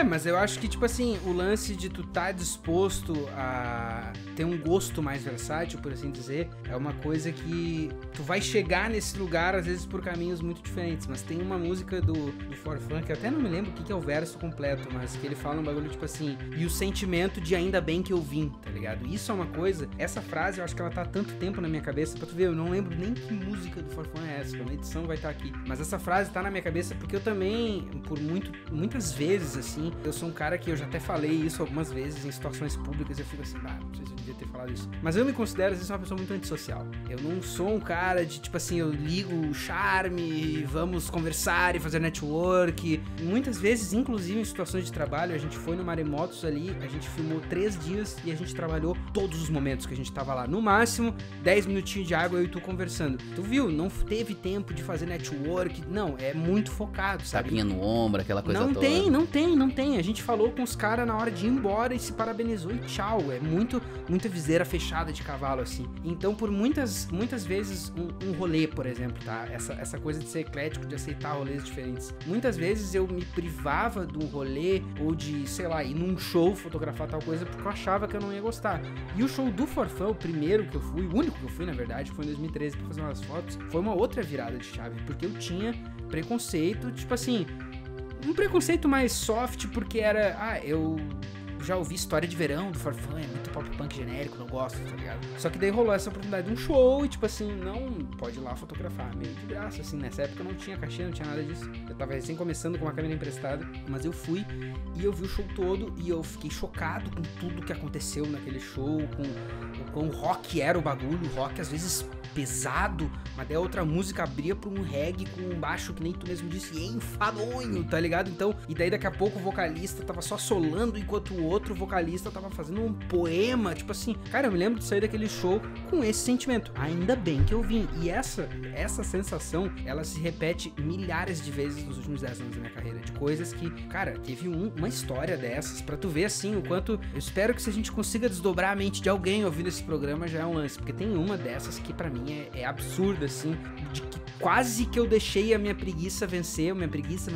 Mas eu acho que, tipo assim, o lance de tu tá disposto a ter um gosto mais versátil, por assim dizer, é uma coisa que tu vai chegar nesse lugar, às vezes, por caminhos muito diferentes. Mas tem uma música do For Fun, que eu até não me lembro o que é o verso completo, mas que ele fala um bagulho, tipo assim, e o sentimento de ainda bem que eu vim, tá ligado? Isso é uma coisa, essa frase eu acho que ela tá há tanto tempo na minha cabeça, pra tu ver, eu não lembro nem que música do For Fun é essa, na edição vai estar aqui. Mas essa frase tá na minha cabeça porque eu também, por muitas vezes, assim, eu sou um cara que eu já até falei isso algumas vezes em situações públicas, eu fico assim, não sei se eu devia ter falado isso. Mas eu me considero, às vezes, uma pessoa muito antissocial. Eu não sou um cara de, tipo assim, eu ligo o charme, vamos conversar e fazer network. Muitas vezes, inclusive em situações de trabalho, a gente foi no Maremotos ali, a gente filmou 3 dias e a gente trabalhou todos os momentos que a gente tava lá. No máximo, 10 minutinhos de água, eu e tu conversando. Tu viu? Não teve tempo de fazer network. Não, é muito focado, sabe? Tapinha no ombro, aquela coisa não toda. Não tem. A gente falou com os caras na hora de ir embora e se parabenizou e tchau. É muita viseira fechada de cavalo, assim. Então, por muitas vezes, um rolê, por exemplo, tá? Essa coisa de ser eclético, de aceitar rolês diferentes. Muitas vezes eu me privava de um rolê ou de, sei lá, ir num show fotografar tal coisa porque eu achava que eu não ia gostar. E o show do For Fun, o primeiro que eu fui, o único que eu fui, na verdade, foi em 2013 pra fazer umas fotos, foi uma outra virada de chave, porque eu tinha preconceito, tipo assim, um preconceito mais soft, porque era, eu já ouvi História de Verão do For Fun, é muito pop punk genérico, não gosto, tá ligado? Só que daí rolou essa oportunidade de um show e, tipo assim, não pode ir lá fotografar, meio de graça, assim, nessa época não tinha cachê, não tinha nada disso. Eu tava recém começando com uma câmera emprestada, mas eu fui e eu vi o show todo e eu fiquei chocado com tudo que aconteceu naquele show, com o quão rock era o bagulho, o rock às vezes pesado, mas daí a outra música abria pra um reggae com um baixo que nem tu mesmo disse, enfadonho, tá ligado? Então, e daí daqui a pouco o vocalista tava só solando enquanto o outro vocalista tava fazendo um poema, tipo assim, cara, eu me lembro de sair daquele show com esse sentimento, ainda bem que eu vim, e essa sensação, ela se repete milhares de vezes nos últimos 10 anos da minha carreira, de coisas que, cara, teve uma história dessas, pra tu ver assim, o quanto, eu espero que se a gente consiga desdobrar a mente de alguém ouvindo esse programa, já é um lance, porque tem uma dessas que pra mim é absurda, assim, de que quase que eu deixei a minha preguiça vencer, meu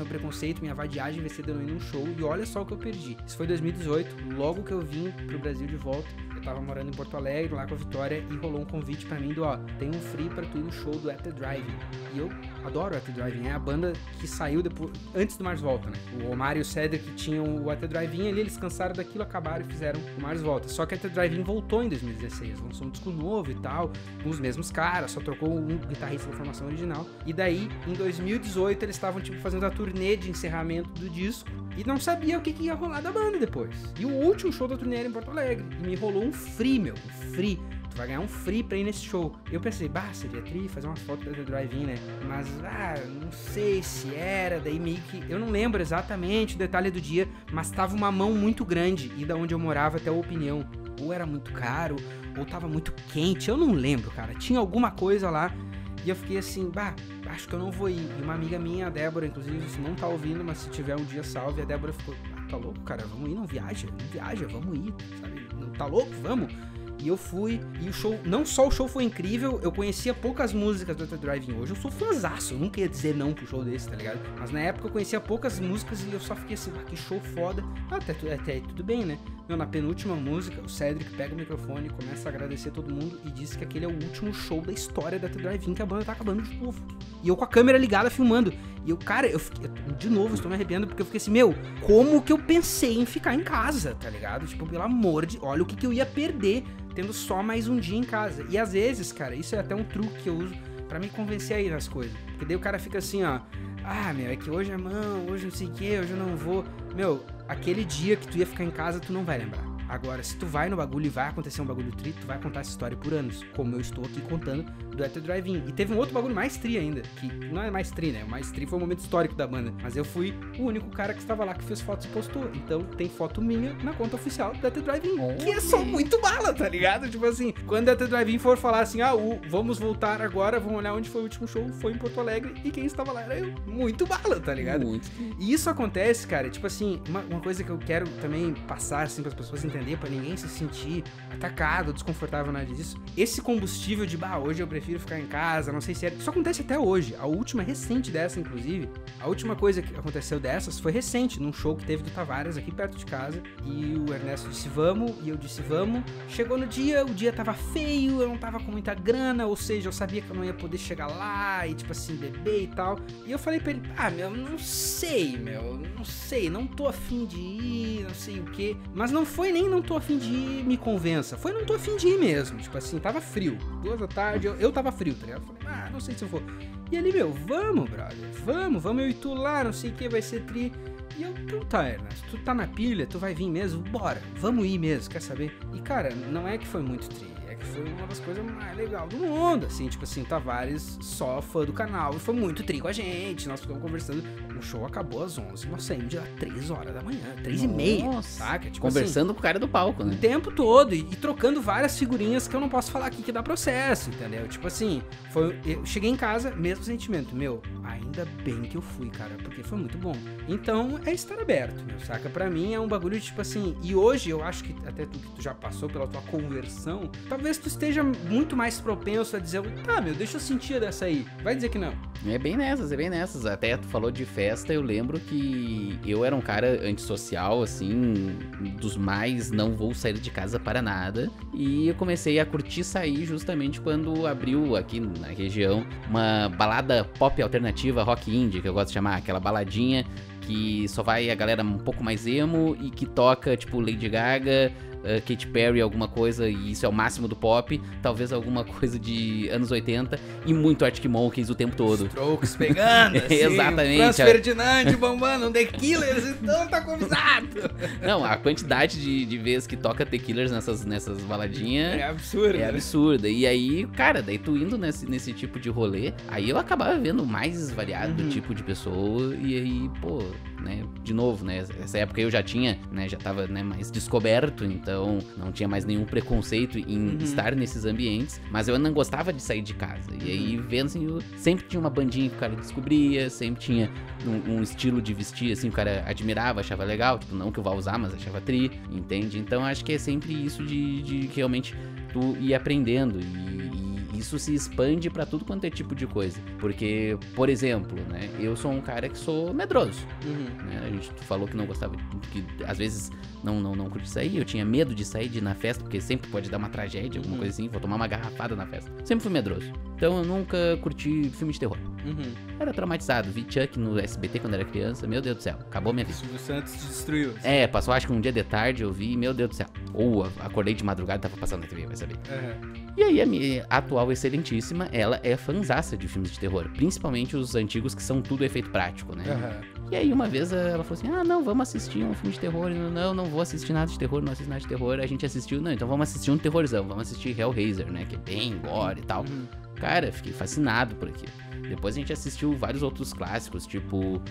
preconceito, minha vadiagem vencer de não ir num show, e olha só o que eu perdi. Isso foi em 2018, logo que eu vim pro Brasil de volta, eu tava morando em Porto Alegre, lá com a Vitória, e rolou um convite pra mim do, tem um free pra tu ir no show do At The Drive-In. E eu adoro o At The Drive-In, é a banda que saiu depois, antes do Mars Volta, né? O Omar e o Cedric que tinham o At The Drive-In ali, eles cansaram daquilo, acabaram e fizeram o Mars Volta. Só que o At The Drive-In voltou em 2016, lançou um disco novo e tal, com os mesmos caras, só trocou um guitarrista da formação original. E daí, em 2018, eles estavam, tipo, fazendo a turnê de encerramento do disco e não sabia o que ia rolar da banda depois. E o último show da turnê era em Porto Alegre. E me rolou um free, um free. Tu vai ganhar um free pra ir nesse show. Eu pensei, seria tri fazer umas fotos da The Drive-In, né? Mas, não sei se era, daí meio que... Eu não lembro exatamente o detalhe do dia, mas tava uma mão muito grande e da onde eu morava até a Opinião. Ou era muito caro, ou tava muito quente, eu não lembro, cara. Tinha alguma coisa lá e eu fiquei assim, acho que eu não vou ir. E uma amiga minha, a Débora, inclusive, não tá ouvindo, mas se tiver um dia salve, a Débora ficou, tá louco, cara, vamos ir, não viaja, vamos ir, sabe? Não tá louco, vamos. E eu fui, e o show, não só o show foi incrível, eu conhecia poucas músicas do The Drive-In. Hoje eu sou fãzaço, eu nunca ia dizer não pro show desse, tá ligado? Mas na época eu conhecia poucas músicas e eu só fiquei assim, que show foda. Até aí tudo bem, né? Na penúltima música, o Cedric pega o microfone e começa a agradecer todo mundo e diz que aquele é o último show da história da The Drive-In, que a banda tá acabando de novo. E eu com a câmera ligada filmando. E eu, cara, de novo, estou me arrepiando porque eu fiquei assim, como que eu pensei em ficar em casa, tá ligado? Tipo, pelo amor de... Olha o que eu ia perder tendo só mais um dia em casa. E às vezes, cara, isso é até um truque que eu uso pra me convencer aí nas coisas. Porque daí o cara fica assim, é que hoje é hoje não sei o que, hoje eu não vou. Aquele dia que tu ia ficar em casa, tu não vai lembrar. Agora, se tu vai no bagulho e vai acontecer um bagulho trito, tu vai contar essa história por anos, como eu estou aqui contando do At The Drive-In. E teve um outro bagulho mais tri ainda, que não é mais tri, né? O mais tri foi o momento histórico da banda. Mas eu fui o único cara que estava lá que fez fotos e postou. Então tem foto minha na conta oficial do At The Drive-In. Que é só muito bala, tá ligado? Tipo assim, quando a At The Drive-In for falar assim, vamos voltar agora, vamos olhar onde foi o último show, foi em Porto Alegre, e quem estava lá era eu. Muito bala, tá ligado? Muito. E isso acontece, cara, tipo assim, uma coisa que eu quero também passar, assim, para as pessoas entenderem, pra ninguém se sentir atacado, desconfortável, nada disso. Esse combustível de, hoje eu prefiro ficar em casa, não sei se é... Isso acontece até hoje. A última recente dessa, inclusive, a última coisa que aconteceu dessas foi recente, num show que teve do Tavares aqui perto de casa, e o Ernesto disse vamos, e eu disse vamos. Chegou no dia, o dia tava feio, eu não tava com muita grana, ou seja, eu sabia que eu não ia poder chegar lá e, tipo assim, beber e tal. E eu falei pra ele, não sei, não tô afim de ir, não sei o quê. Mas não foi nem não tô afim de ir, me convença. Foi não tô afim de ir mesmo. Tipo assim, tava frio. 2 da tarde, eu tava frio, tá ligado? Eu falei, não sei se eu vou. E ali, vamos, brother. Vamos eu e tu lá, não sei o que, vai ser tri. E eu, então tá, Ernesto, tu tá na pilha, tu vai vir mesmo? Bora, vamos ir mesmo, quer saber? E cara, não é que foi muito tri, é que foi uma das coisas mais legais do mundo, assim, tipo assim, Tavares só fã do canal e foi muito tri com a gente, nós ficamos conversando, o show acabou às 11, nós saímos de lá 3 horas da manhã, 3h30, saca? Tipo conversando assim, com o cara do palco, né? O tempo todo e trocando várias figurinhas que eu não posso falar aqui que dá processo, entendeu? Tipo assim, eu cheguei em casa, mesmo sentimento, ainda bem que eu fui, cara, porque foi muito bom. Então, é estar aberto, saca? Pra mim é um bagulho de, tipo assim, e hoje eu acho que até tu que tu já passou pela tua conversão, talvez tu esteja muito mais propenso a dizer, deixa eu sentir dessa aí. Vai dizer que não. É bem nessas. Até tu falou de festa, eu lembro que eu era um cara antissocial, assim, dos mais não vou sair de casa para nada. E eu comecei a curtir sair justamente quando abriu aqui na região uma balada pop alternativa, rock indie, que eu gosto de chamar, aquela baladinha que só vai a galera um pouco mais emo e que toca, tipo, Lady Gaga, Katy Perry, alguma coisa, e isso é o máximo do pop, talvez alguma coisa de anos 80 e muito Arctic Monkeys o tempo todo. Strokes pegando, assim, exatamente. Franz Ferdinand bombando, um The Killers, então tá convidado. Não, a quantidade de vezes que toca The Killers nessas baladinhas é absurda. É absurda. E aí, cara, daí tu indo nesse tipo de rolê, aí eu acabava vendo mais variado tipo de pessoa, e aí, pô, né, de novo, né, essa época eu já tinha, né, já tava, né, mais descoberto, então não tinha mais nenhum preconceito em estar nesses ambientes, mas eu não gostava de sair de casa. E aí, vendo assim, eu sempre tinha uma bandinha que o cara descobria, sempre tinha um estilo de vestir, assim, o cara admirava, achava legal, tipo, não que eu vá usar, mas achava tri, entende? Então acho que é sempre isso de realmente tu ir aprendendo e isso se expande pra tudo quanto é tipo de coisa. Porque, por exemplo, né, eu sou um cara que sou medroso. Né? A gente falou que não gostava, que às vezes não curte sair, eu tinha medo de sair de ir na festa, porque sempre pode dar uma tragédia, alguma coisa assim, vou tomar uma garrafada na festa. Sempre fui medroso. Então eu nunca curti filme de terror. Era traumatizado, vi Chuck no SBT quando era criança, meu Deus do céu, acabou minha vida. Silvio Santos te destruiu. Passou acho que um dia de tarde, eu vi, meu Deus do céu. Ou acordei de madrugada e tava passando na TV, vai saber. E aí a minha atual excelentíssima, ela é fanzaça de filmes de terror, principalmente os antigos que são tudo efeito prático, né? E aí uma vez ela falou assim, não, vamos assistir um filme de terror. Não vou assistir nada de terror, não assisto nada de terror. A gente assistiu, então vamos assistir um terrorzão, vamos assistir Hellraiser, né, que é bem gore e tal. Cara, fiquei fascinado por aquilo. Depois a gente assistiu vários outros clássicos, tipo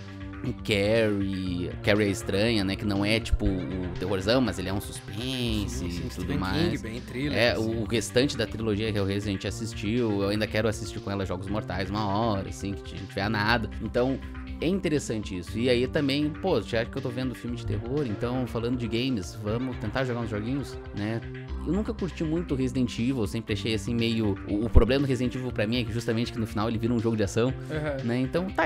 Carrie a Estranha, né, que não é tipo o terrorzão, mas ele é um suspense e tudo Stephen mais. King, bem thriller, assim. O restante da trilogia Hellraiser a gente assistiu, eu ainda quero assistir com ela Jogos Mortais uma hora, assim, que a gente tiver nada. Então, é interessante isso. E aí também, pô, já que eu tô vendo filme de terror, então, falando de games, vamos tentar jogar uns joguinhos, né? Eu nunca curti muito Resident Evil, sempre achei assim meio... O problema do Resident Evil pra mim é que justamente que no final ele vira um jogo de ação, né? Então, tá,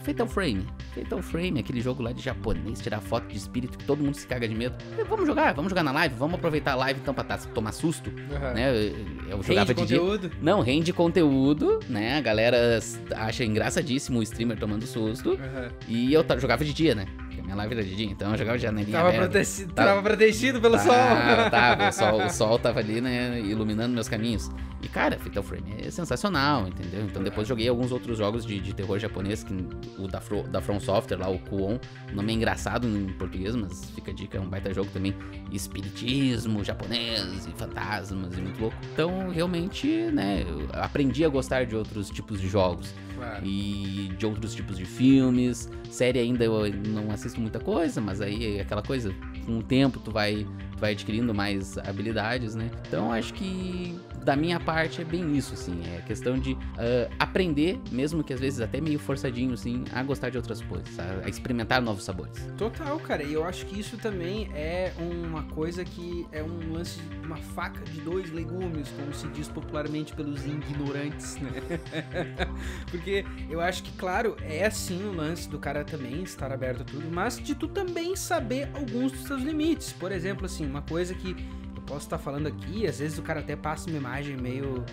Fatal Frame, aquele jogo lá de japonês, tirar foto de espírito que todo mundo se caga de medo. Vamos jogar na live, vamos aproveitar a live então pra tomar susto, né? Eu jogava de dia. Não, rende conteúdo, né? A galera acha engraçadíssimo o streamer tomando susto. E eu jogava de dia, né? Minha live era de dia, então eu jogava de janelinha Tava aberta. tava protegido pelo sol. Tava, o sol tava ali, né, iluminando meus caminhos. E, cara, Fatal Frame é sensacional, entendeu? Então depois joguei alguns outros jogos de terror japonês, que o da From Software, lá, o Kuon. O nome é engraçado em português, mas fica a dica, é um baita jogo também. Espiritismo japonês e fantasmas e muito louco. Então, realmente, né, eu aprendi a gostar de outros tipos de jogos. Claro. E de outros tipos de filmes. Série ainda eu não assisto muita coisa, mas aí é aquela coisa, com o tempo tu vai adquirindo mais habilidades, né? Então acho que da minha parte é bem isso, assim. É questão de aprender, mesmo que às vezes até meio forçadinho, assim, a gostar de outras coisas, a experimentar novos sabores. Total, cara. E eu acho que isso também é uma coisa que é um lance de uma faca de dois legumes, como se diz popularmente pelos ignorantes, né? Porque eu acho que, claro, é assim o lance do cara também estar aberto a tudo, mas de tu também saber alguns dos seus limites. Por exemplo, assim, uma coisa que eu posso estar falando aqui, às vezes o cara até passa uma imagem meio...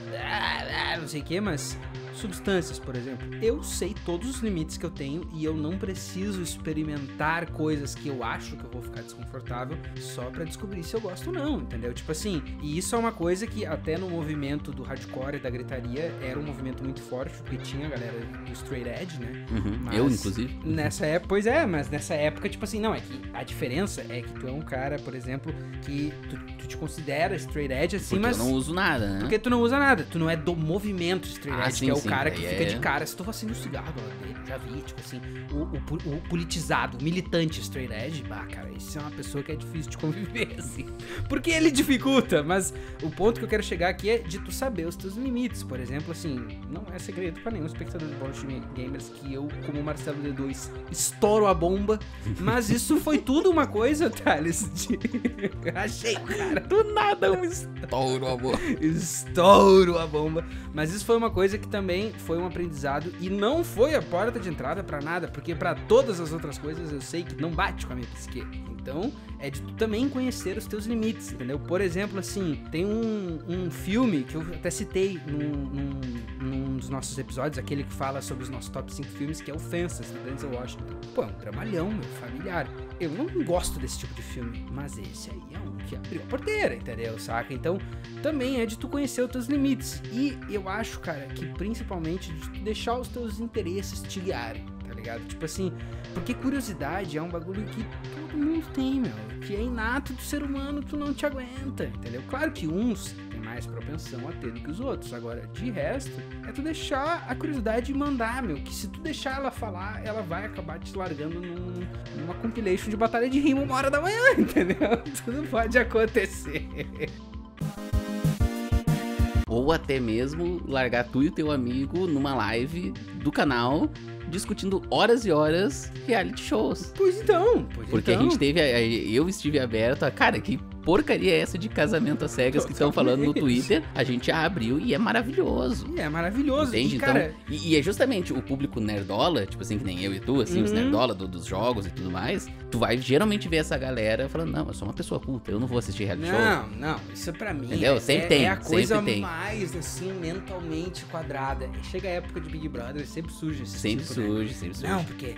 não sei o que, mas... Substâncias, por exemplo. Eu sei todos os limites que eu tenho e eu não preciso experimentar coisas que eu acho que eu vou ficar desconfortável só pra descobrir se eu gosto ou não, entendeu? Tipo assim, e isso é uma coisa que até no movimento do hardcore e da gritaria era um movimento muito forte, porque tinha a galera do straight edge, né? Mas, eu, inclusive. Nessa época, pois é, mas nessa época, tipo assim, não, é que a diferença é que tu é um cara, por exemplo, que tu te considera straight edge assim, porque mas... eu não uso nada, né? Porque tu não usa nada, tu não é do movimento straight edge, sim, que é o sim, cara que fica de cara. Se tu assim no cigarro dele, já vi, tipo assim, o politizado, o militante straight edge, cara, esse é uma pessoa que é difícil de conviver, assim. Porque ele dificulta, mas o ponto que eu quero chegar aqui é de tu saber os teus limites. Por exemplo, assim, não é segredo pra nenhum espectador de Board Gamers que eu, como Marcelo D2, estouro a bomba, mas isso foi tudo uma coisa, Thales, de... Achei, cara, do nada um estouro a bomba. Estouro a bomba. Mas isso foi uma coisa que também foi um aprendizado e não foi a porta de entrada pra nada, porque pra todas as outras coisas eu sei que não bate com a minha psique. Então, é de tu também conhecer os teus limites, entendeu? Por exemplo, assim, tem um filme que eu até citei num dos nossos episódios, aquele que fala sobre os nossos top 5 filmes, que é o Fences, do Denzel Washington. Pô, é um dramalhão, meu, familiar. Eu não gosto desse tipo de filme, mas esse aí é um que abriu a porteira, entendeu? Saca? Então, também é de tu conhecer os teus limites. E eu acho, cara, que principalmente de tu deixar os teus interesses te guiarem, tá ligado? Tipo assim, porque curiosidade é um bagulho que todo mundo tem, meu. Que é inato do ser humano, tu não te aguenta, entendeu? Claro que uns têm mais propensão a ter do que os outros. Agora, de resto, é tu deixar a curiosidade mandar, meu. Que se tu deixar ela falar, ela vai acabar te largando numa compilation de batalha de rima 1h da manhã, entendeu? Tudo pode acontecer. Ou até mesmo largar tu e o teu amigo numa live do canal discutindo horas e horas reality shows. Pois então. Porque a gente teve, eu estive aberto a, cara, que porcaria é essa de casamento às cegas que estão falando no Twitter? A gente abriu e é maravilhoso. E é maravilhoso. Entende? E, então, cara... e é justamente o público nerdola, tipo assim, que nem eu e tu, assim, os nerdola dos jogos e tudo mais, tu vai geralmente ver essa galera falando, não, eu sou uma pessoa culta, eu não vou assistir reality show. Não, isso pra mim entendeu? Sempre tem, é a coisa tem. mais, assim, mentalmente quadrada. Chega a época de Big Brother, sempre surge esse sempre tipo, surge, né? sempre surge. Não, porque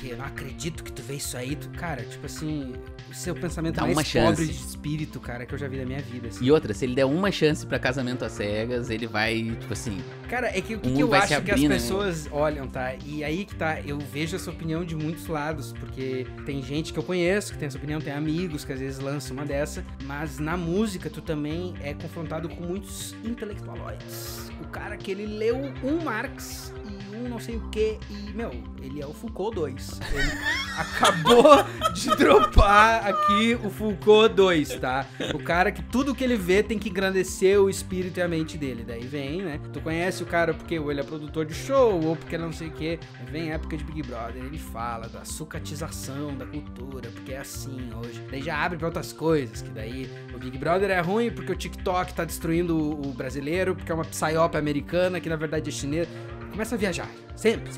eu não acredito que tu vê isso aí. Cara, tipo assim, o seu pensamento dá mais uma chance. pobre de espírito, cara, que eu já vi na minha vida. Assim. E outra, se ele der uma chance pra casamento às cegas, ele vai, tipo assim... Cara, é que o que mundo eu vai acho se que as abrir, né? pessoas olham, tá? E aí que tá, eu vejo essa opinião de muitos lados, porque tem gente que eu conheço que tem essa opinião, tem amigos que às vezes lançam uma dessa, mas na música tu também é confrontado com muitos intelectualoides. O cara que ele leu um Marx e um não sei o que, e, meu, ele é o Foucault 2. Ele acabou de dropar aqui o Foucault 2, tá? O cara que tudo que ele vê tem que engrandecer o espírito e a mente dele. Daí vem, né? Tu conhece o cara porque ou ele é produtor de show, ou porque não sei o que. Vem a época de Big Brother, ele fala da sucatização da cultura, porque é assim hoje. Daí já abre pra outras coisas, que daí o Big Brother é ruim porque o TikTok tá destruindo o brasileiro, porque é uma psyop americana que na verdade é chinesa. Começa a viajar. Sempre.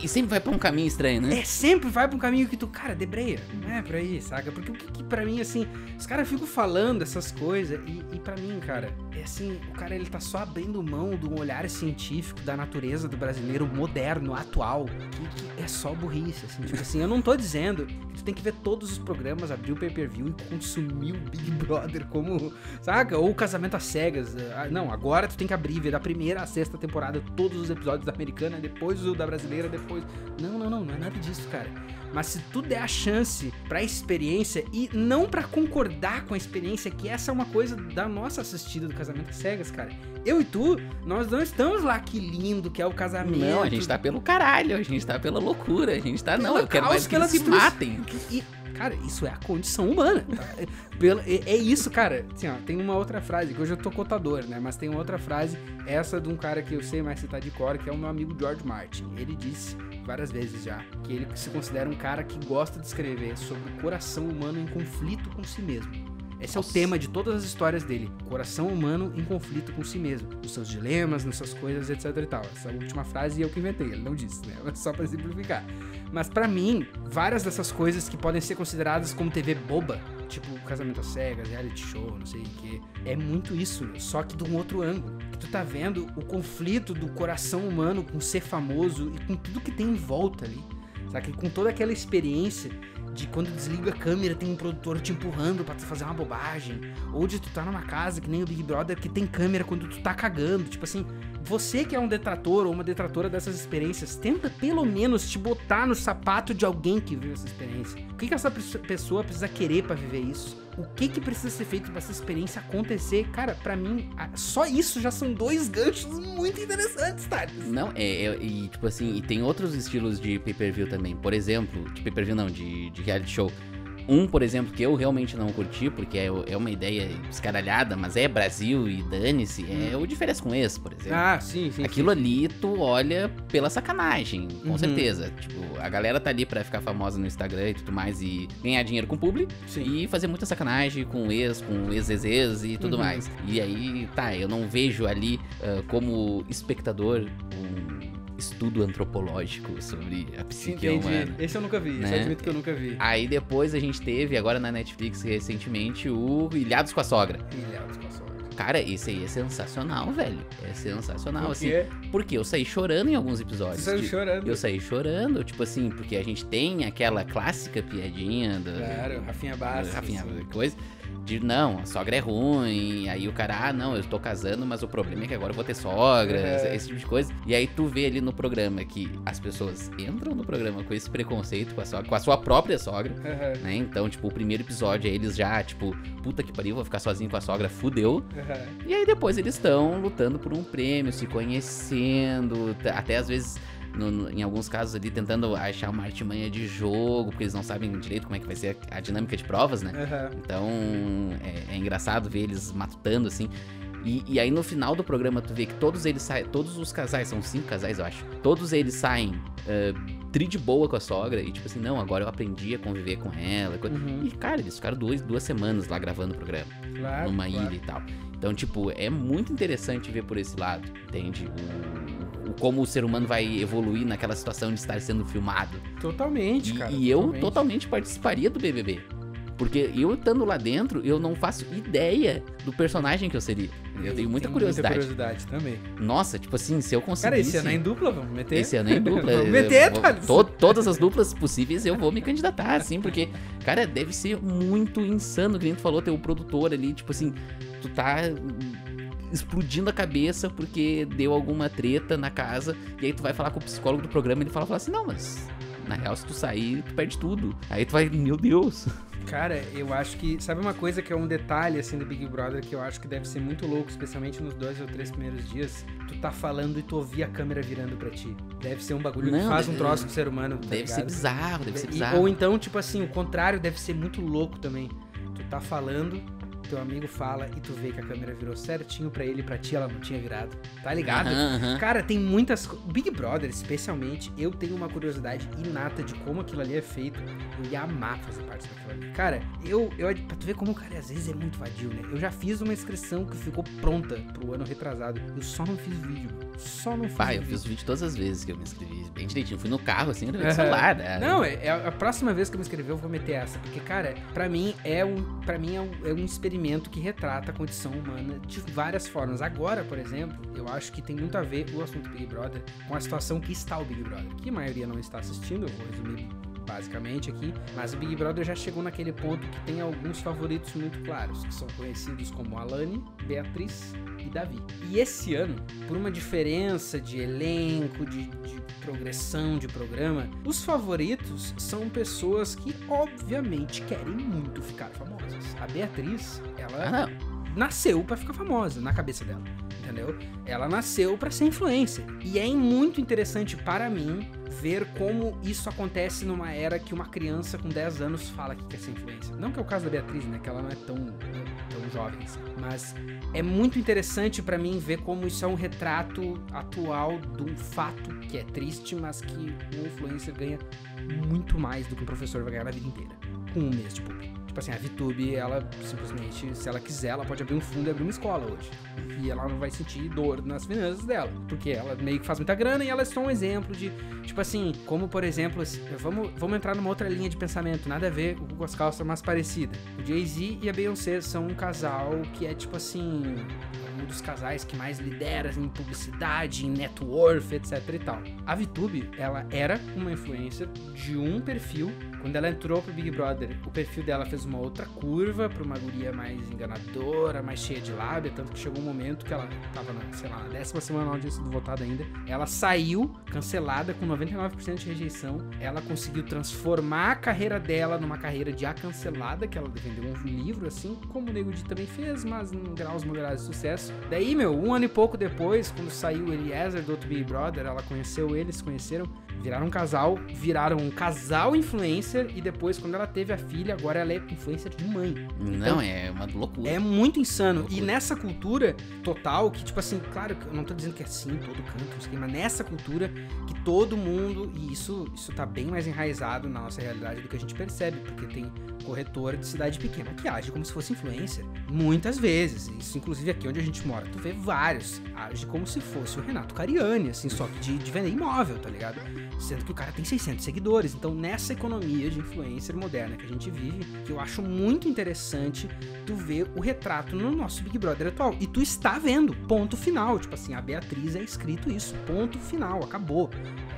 E sempre vai pra um caminho estranho, né? Sempre vai pra um caminho que tu, cara, debreia. Não é por aí, saca? Porque o que pra mim, assim, os caras ficam falando essas coisas e pra mim, cara, é assim, o cara, ele tá só abrindo mão do olhar científico da natureza do brasileiro moderno, atual, que é só burrice, assim. Tipo assim, eu não tô dizendo que tu tem que ver todos os programas, abrir o pay-per-view e consumir o Big Brother como, saca? Ou o Casamento às Cegas. Não, agora tu tem que abrir e ver da primeira à sexta temporada todos os episódios da americana, depois o da brasileira, depois... Não é nada disso, cara. Mas se tu der a chance pra experiência e não pra concordar com a experiência, que essa é uma coisa da nossa assistida do Casamento às Cegas, cara. Eu e tu, nós não estamos lá que lindo que é o casamento. Não, a gente tá pelo caralho, a gente tá pela loucura, a gente tá... Não, eu quero mais que eles se matem. Cara, isso é a condição humana, tá? É isso, cara. Assim, ó, tem uma outra frase, que hoje eu tô cotador, né? Mas tem uma outra frase, essa de um cara que eu sei mais citar de cor, que é o meu amigo George Martin. Ele disse várias vezes já que ele se considera um cara que gosta de escrever sobre o coração humano em conflito com si mesmo. Esse é o tema de todas as histórias dele. Coração humano em conflito com si mesmo. Nos seus dilemas, nas suas coisas, etc e tal. Essa última frase eu que inventei, ele não disse, né? Só pra simplificar. Mas pra mim, várias dessas coisas que podem ser consideradas como TV boba, tipo Casamento às Cegas, reality show, não sei o que, é muito isso, só que de um outro ângulo. Que tu tá vendo o conflito do coração humano com ser famoso e com tudo que tem em volta ali. Sabe? Com toda aquela experiência de quando desliga a câmera tem um produtor te empurrando pra tu fazer uma bobagem, ou de tu tá numa casa que nem o Big Brother que tem câmera quando tu tá cagando, tipo assim, você que é um detrator ou uma detratora dessas experiências, tenta pelo menos te botar no sapato de alguém que viu essa experiência. O que essa pessoa precisa querer pra viver isso? O que precisa ser feito pra essa experiência acontecer? Cara, pra mim, só isso já são 2 ganchos muito interessantes, Thales. Não, e tipo assim, e tem outros estilos de pay-per-view também. Por exemplo, de pay-per-view não, de reality show. Por exemplo, que eu realmente não curti, porque é uma ideia escaralhada, mas é Brasil e dane-se, é o De Férias com Ex, por exemplo. Ah, sim. Aquilo ali, tu olha pela sacanagem, com certeza. Tipo, a galera tá ali pra ficar famosa no Instagram e tudo mais, e ganhar dinheiro com publi, e fazer muita sacanagem com ex, e tudo mais. E aí, tá, eu não vejo ali como espectador estudo antropológico sobre a psique humana. Esse eu nunca vi, né? Isso eu admito que eu nunca vi. Aí depois a gente teve, agora na Netflix recentemente, o Ilhados com a Sogra. Ilhados com a Sogra. Cara, esse aí é sensacional, velho. É sensacional, Por quê? assim. Porque eu saí chorando em alguns episódios. Você saiu chorando? Eu saí chorando, tipo assim, porque a gente tem aquela clássica piadinha Claro, Rafinha Bastos. Rafinha, coisa. De não, a sogra é ruim, aí o cara, não, eu tô casando, mas o problema é que agora eu vou ter sogra, esse tipo de coisa. E aí tu vê ali no programa que as pessoas entram no programa com esse preconceito com a sogra, com a sua própria sogra, né? Então, tipo, o primeiro episódio é eles já, tipo, puta que pariu, vou ficar sozinho com a sogra, fudeu. E aí depois eles estão lutando por um prêmio, se conhecendo, até às vezes... em alguns casos ali, tentando achar uma artimanha de jogo, porque eles não sabem direito como é que vai ser a dinâmica de provas, né? Então, é engraçado ver eles matutando, assim. E aí, no final do programa, tu vê que todos eles saem, todos os casais, são 5 casais, eu acho, todos eles saem tri de boa com a sogra, e tipo assim, não, agora eu aprendi a conviver com ela. E, cara, eles ficaram 2 semanas lá gravando o programa, numa ilha e tal. Então, tipo, é muito interessante ver por esse lado, entende? Como o ser humano vai evoluir naquela situação de estar sendo filmado. Totalmente, cara. E eu totalmente participaria do BBB. Porque eu estando lá dentro, eu não faço ideia do personagem que eu seria. Eu tenho muita curiosidade. Muita curiosidade também. Nossa, tipo assim, se eu conseguisse... Cara, esse ano é em dupla, vamos meter? Esse ano é em dupla. Vamos meter, Thales. Todas as duplas possíveis eu vou me candidatar, assim, porque, cara, deve ser muito insano, que nem tu falou, ter o produtor ali, tipo assim, tu tá... explodindo a cabeça porque deu alguma treta na casa, e aí tu vai falar com o psicólogo do programa e ele fala assim, não, mas na real se tu sair, tu perde tudo. Aí tu vai, meu Deus. Cara, eu acho que, sabe uma coisa que é um detalhe, assim, do Big Brother, que eu acho que deve ser muito louco, especialmente nos 2 ou 3 primeiros dias, tu tá falando e tu ouvir a câmera virando pra ti. Deve ser um bagulho que faz um troço com o ser humano, tá Deve ligado? ser bizarro, deve ser bizarro. Ou então, tipo assim, o contrário deve ser muito louco também. Tu tá falando... teu amigo fala e tu vê que a câmera virou certinho pra ele e pra ti ela não tinha virado. Tá ligado? Cara, tem muitas... Big Brother, especialmente, eu tenho uma curiosidade inata de como aquilo ali é feito. Eu ia amar fazer parte daquilo ali. Cara, pra tu ver como o cara às vezes é muito vadio, né? Eu já fiz uma inscrição que ficou pronta pro ano retrasado. Eu só não fiz vídeo. só não fiz. Pai, eu fiz o vídeo todas as vezes que eu me inscrevi, bem direitinho. Fui no carro, assim, gravei no celular, né? Não, a próxima vez que eu me inscrever, eu vou meter essa. Porque, cara, pra mim é um experimento que retrata a condição humana de várias formas. Agora, por exemplo, eu acho que tem muito a ver o assunto Big Brother com a situação que está o Big Brother. Que a maioria não está assistindo, eu vou resumir basicamente aqui, mas o Big Brother já chegou naquele ponto que tem alguns favoritos muito claros, que são conhecidos como Alane, Beatriz e Davi. E esse ano, por uma diferença de elenco, de progressão de programa, os favoritos são pessoas que obviamente querem muito ficar famosas. A Beatriz, ela nasceu pra ficar famosa na cabeça dela, entendeu? Ela nasceu pra ser influencer. E é muito interessante para mim ver como isso acontece numa era que uma criança com 10 anos fala que quer ser influencer. Não que é o caso da Beatriz, né? Que ela não é tão jovem assim. Mas é muito interessante pra mim ver como isso é um retrato atual de um fato que é triste, mas que o influencer ganha muito mais do que um professor vai ganhar na vida inteira. Com um mês de público. Tipo assim, a VTube, ela simplesmente, se ela quiser, ela pode abrir um fundo e abrir uma escola hoje. E ela não vai sentir dor nas finanças dela. Porque ela meio que faz muita grana e ela é só um exemplo de, tipo assim, como por exemplo, vamos entrar numa outra linha de pensamento, nada a ver com as calças, mas parecida. O Jay-Z e a Beyoncé são um casal que é tipo assim, um dos casais que mais lidera em publicidade, em net worth, etc e tal. A VTube, ela era uma influencer de um perfil. Quando ela entrou pro Big Brother, o perfil dela fez uma outra curva pra uma guria mais enganadora, mais cheia de lábia, tanto que chegou um momento que ela tava na 10ª semana, não tinha sido votada ainda. Ela saiu cancelada com 99% de rejeição. Ela conseguiu transformar a carreira dela numa carreira de A Cancelada, que ela vendeu um livro, assim como o Nego Di também fez, mas em graus moderados de sucesso. Daí, um ano e pouco depois, quando saiu o Eliezer do outro Big Brother, ela conheceu ele, se conheceram, viraram um casal influencer. E depois, quando ela teve a filha, agora ela é influencer de mãe. Não, é uma loucura. É muito insano. E nessa cultura total, que tipo assim, claro que eu não tô dizendo que é assim, todo canto, mas nessa cultura que todo mundo, e isso tá bem mais enraizado na nossa realidade do que a gente percebe, porque tem corretora de cidade pequena que age como se fosse influencer. Muitas vezes. Isso, inclusive, aqui onde a gente mora, tu vê vários. Age como se fosse o Renato Cariani, assim, só que de vender imóvel, tá ligado? Sendo que o cara tem 600 seguidores. Então, nessa economia de influencer moderna que a gente vive, que eu acho muito interessante tu ver o retrato no nosso Big Brother atual. E tu está vendo, ponto final. Tipo assim, a Beatriz é escrito isso, ponto final, acabou.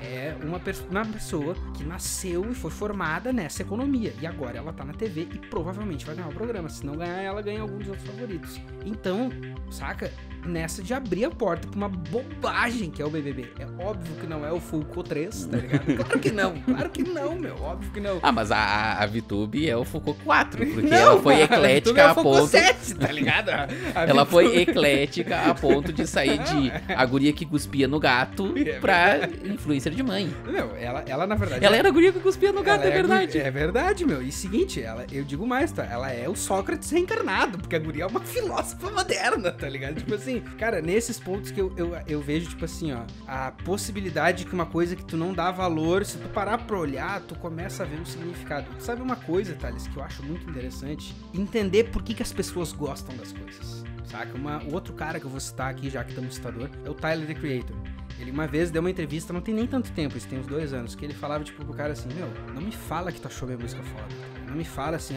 É uma pessoa que nasceu e foi formada nessa economia. E agora ela tá na TV e provavelmente vai ganhar o programa. Se não ganhar, ela ganha algum dos outros favoritos. Então, saca? Nessa de abrir a porta pra uma bobagem que é o BBB. É óbvio que não é o Foucault 3, tá ligado? Claro que não, meu. Óbvio que não. Ah, mas a VTube é o Foucault 4, porque não, ela foi eclética a ponto... 7, tá ligado? Ela foi eclética a ponto de sair de a guria que cuspia no gato pra influencer de mãe. Meu, ela na verdade... Ela era a guria que cuspia no gato, é verdade. É verdade, meu. E seguinte, eu digo mais, tá? Ela é o Sócrates reencarnado, porque a guria é uma filósofa moderna, tá ligado? Tipo assim, cara, nesses pontos que eu vejo, tipo assim, ó, a possibilidade que uma coisa que tu não dá valor, se tu parar pra olhar, tu começa a ver um significado. Sabe uma coisa, Thales, que eu acho muito interessante? Entender por que as pessoas gostam das coisas, saca? O outro cara que eu vou citar aqui, já que estamos citador, é o Tyler, The Creator. Ele uma vez deu uma entrevista, não tem nem tanto tempo, isso tem uns 2 anos, que ele falava, tipo, pro cara assim, não me fala que tu achou minha música foda. Não me fala assim,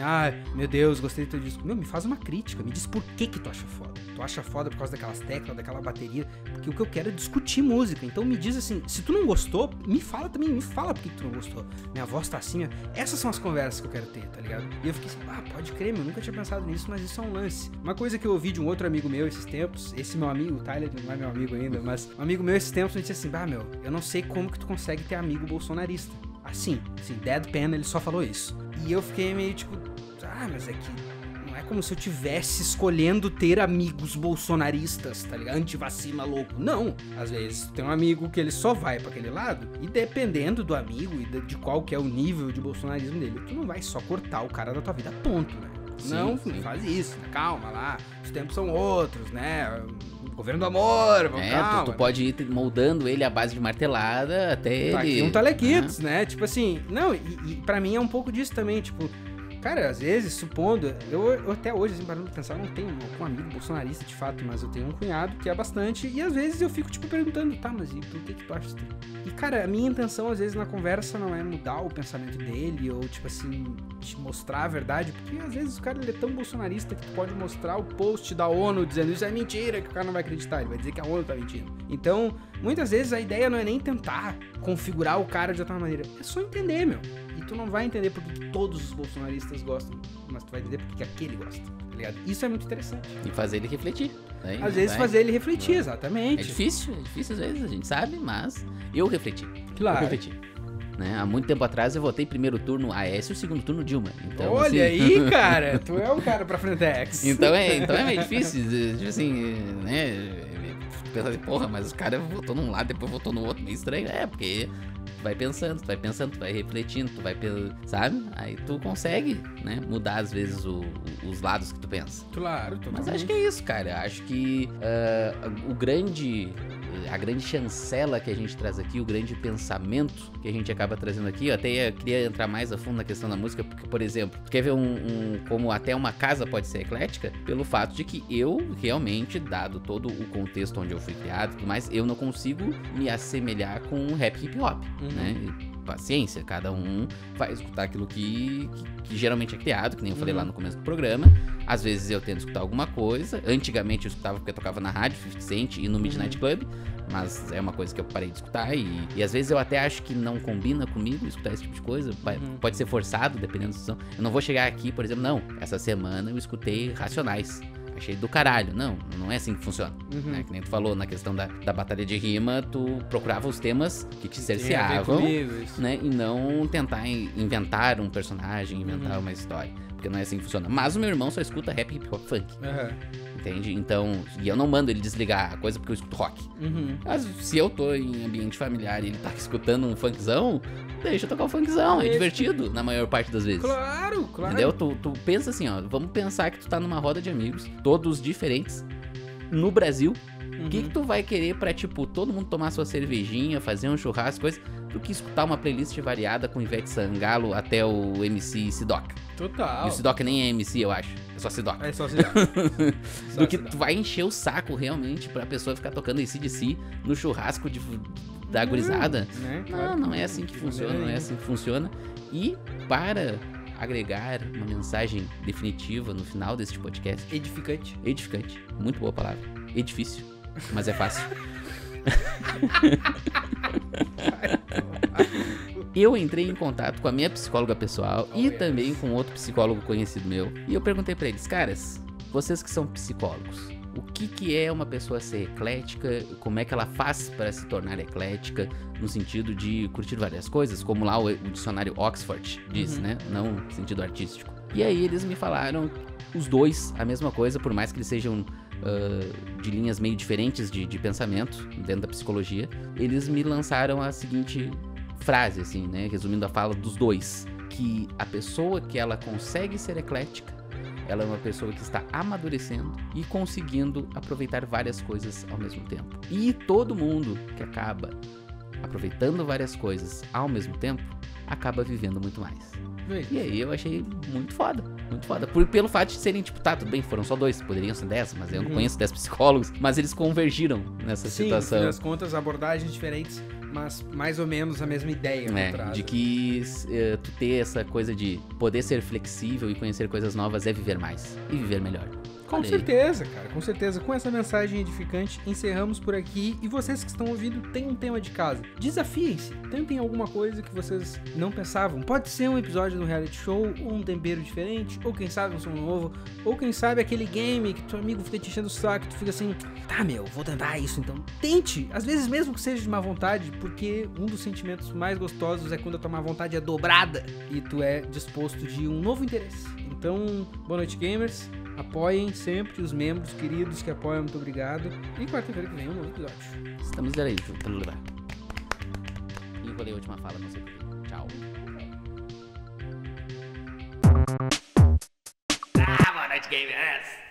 meu Deus, gostei do teu disco. Me faz uma crítica, me diz por que tu acha foda. Tu acha foda por causa daquelas teclas, daquela bateria, porque o que eu quero é discutir música. Então me diz assim, se tu não gostou, me fala também, me fala por que tu não gostou. Minha voz tá assim, ó. Essas são as conversas que eu quero ter, tá ligado? E eu fiquei assim, pode crer, eu nunca tinha pensado nisso, mas isso é um lance. Uma coisa que eu ouvi de um outro amigo meu esses tempos, esse meu amigo, o Tyler, não é meu amigo ainda, mas um amigo meu esses tempos me disse assim, eu não sei como que tu consegue ter amigo bolsonarista. Assim, deadpan, ele só falou isso. E eu fiquei meio tipo, mas é que não é como se eu tivesse escolhendo ter amigos bolsonaristas, tá ligado? Antivacina louco. Não. Às vezes tem um amigo que ele só vai pra aquele lado e dependendo do amigo e de qual que é o nível de bolsonarismo dele, tu não vai só cortar o cara da tua vida, ponto, né? Não faz isso, né? Calma lá, os tempos são outros, né? Governo do amor, calma. Tu pode ir moldando ele à base de martelada até tá ele... Aqui um Telekids, né? Tipo assim, não, e pra mim é um pouco disso também, tipo, Cara, às vezes, supondo, eu até hoje, assim, parando pra pensar, eu não tenho um amigo bolsonarista de fato, mas eu tenho um cunhado que é bastante, e às vezes eu fico, tipo, perguntando, tá, mas e por que tu acha isso? E, cara, a minha intenção, às vezes, na conversa não é mudar o pensamento dele, ou, tipo assim, te mostrar a verdade, porque às vezes o cara ele é tão bolsonarista que tu pode mostrar o post da ONU dizendo isso é mentira, que o cara não vai acreditar, ele vai dizer que a ONU tá mentindo. Então, muitas vezes a ideia não é nem tentar configurar o cara de outra maneira, é só entender, meu. E tu não vai entender porque que todos os bolsonaristas gostam, mas tu vai entender porque que aquele gosta, tá ligado? Isso é muito interessante. E fazer ele refletir. Né? Às vezes fazer ele refletir, exatamente. É difícil às vezes, a gente sabe, mas eu refleti. Claro. Eu refleti. Né? Há muito tempo atrás eu votei primeiro turno Aécio e segundo turno Dilma. Então, olha assim... aí, cara, tu é um cara pra Frentex. então é meio difícil, tipo assim, né? Pensar assim, porra, mas o cara votou num lado, depois votou no outro, meio estranho. É, porque tu vai pensando, tu vai refletindo, tu vai, sabe? Aí tu consegue, né, mudar às vezes os lados que tu pensa. Claro, mas acho que é isso, cara. Acho que a grande chancela que a gente traz aqui, o grande pensamento que a gente acaba trazendo aqui, eu até queria entrar mais a fundo na questão da música, porque, por exemplo, tu quer ver como até uma casa pode ser eclética? Pelo fato de que eu, realmente, dado todo o contexto onde eu fui criado e tudo mais, eu não consigo me assemelhar com rap hip hop, né? Paciência, cada um vai escutar aquilo que geralmente é criado, que nem eu falei lá no começo do programa. Às vezes eu tento escutar alguma coisa. Antigamente eu escutava porque eu tocava na rádio 50 Cent e no Midnight Club, mas é uma coisa que eu parei de escutar e às vezes eu até acho que não combina comigo escutar esse tipo de coisa. Pode ser forçado, dependendo da situação. Eu não vou chegar aqui, por exemplo, não, essa semana eu escutei Racionais. Achei do caralho. Não é assim que funciona. Né? Que nem tu falou na questão da batalha de rima, tu procurava os temas que te cerceavam, né? E não tentar inventar um personagem, inventar uma história. Porque não é assim que funciona. Mas o meu irmão só escuta rap, hip hop, funk. Entende? Então, e eu não mando ele desligar a coisa porque eu escuto rock. Mas se eu tô em ambiente familiar e ele tá escutando um funkzão, deixa eu tocar o funkzão. É divertido na maior parte das vezes. Claro. Entendeu? Tu pensa assim, ó. Vamos pensar que tu tá numa roda de amigos, todos diferentes, no Brasil. O que tu vai querer pra, tipo, todo mundo tomar sua cervejinha, fazer um churrasco, coisa, do que escutar uma playlist variada com Ivete Sangalo até o MC Sidoca? Total. E o Sidoca nem é MC, eu acho. É só Sidoca. É só Sidoca. Do que tu vai encher o saco, realmente, pra pessoa ficar tocando AC/DC no churrasco da gurizada. Né? Claro. Não é assim que funciona, não é assim que funciona. E para agregar uma mensagem definitiva no final deste podcast. Edificante. Muito boa palavra. É difícil, mas é fácil. Eu entrei em contato com a minha psicóloga pessoal e também com outro psicólogo conhecido meu. E eu perguntei pra eles, caras, vocês que são psicólogos, o que é uma pessoa ser eclética? Como é que ela faz para se tornar eclética? No sentido de curtir várias coisas, como lá o dicionário Oxford diz, né? Não no sentido artístico. E aí eles me falaram, os dois, a mesma coisa, por mais que eles sejam de linhas meio diferentes de pensamento dentro da psicologia. Eles me lançaram a seguinte frase, assim, né? Resumindo a fala dos dois. Que a pessoa que ela consegue ser eclética, ela é uma pessoa que está amadurecendo e conseguindo aproveitar várias coisas ao mesmo tempo. E todo mundo que acaba aproveitando várias coisas ao mesmo tempo, acaba vivendo muito mais. E aí eu achei muito foda. Pelo fato de serem, tipo, tá, tudo bem, foram só dois, poderiam ser 10, mas eu não conheço 10 psicólogos, mas eles convergiram nessa situação. Sim, no fim das contas, abordagens diferentes, mas mais ou menos a mesma ideia. De que tu ter essa coisa de poder ser flexível e conhecer coisas novas é viver mais e viver melhor. Com certeza, cara, com certeza. Com essa mensagem edificante, encerramos por aqui. E vocês que estão ouvindo, tem um tema de casa. Desafiem-se, tentem alguma coisa que vocês não pensavam. Pode ser um episódio do reality show, ou um tempero diferente, ou quem sabe um som novo, ou quem sabe aquele game que teu amigo fica te enchendo o saco, tu fica assim, tá, meu, vou tentar isso então. Tente, às vezes mesmo que seja de má vontade, porque um dos sentimentos mais gostosos é quando a tua má vontade é dobrada e tu é disposto de um novo interesse. Então, boa noite, gamers. Apoiem sempre os membros queridos que apoiam, muito obrigado. E quarta-feira que vem um novo episódio. Estamos aí. E eu falei a última fala, não sei porquê. Tchau. Boa noite, gamers.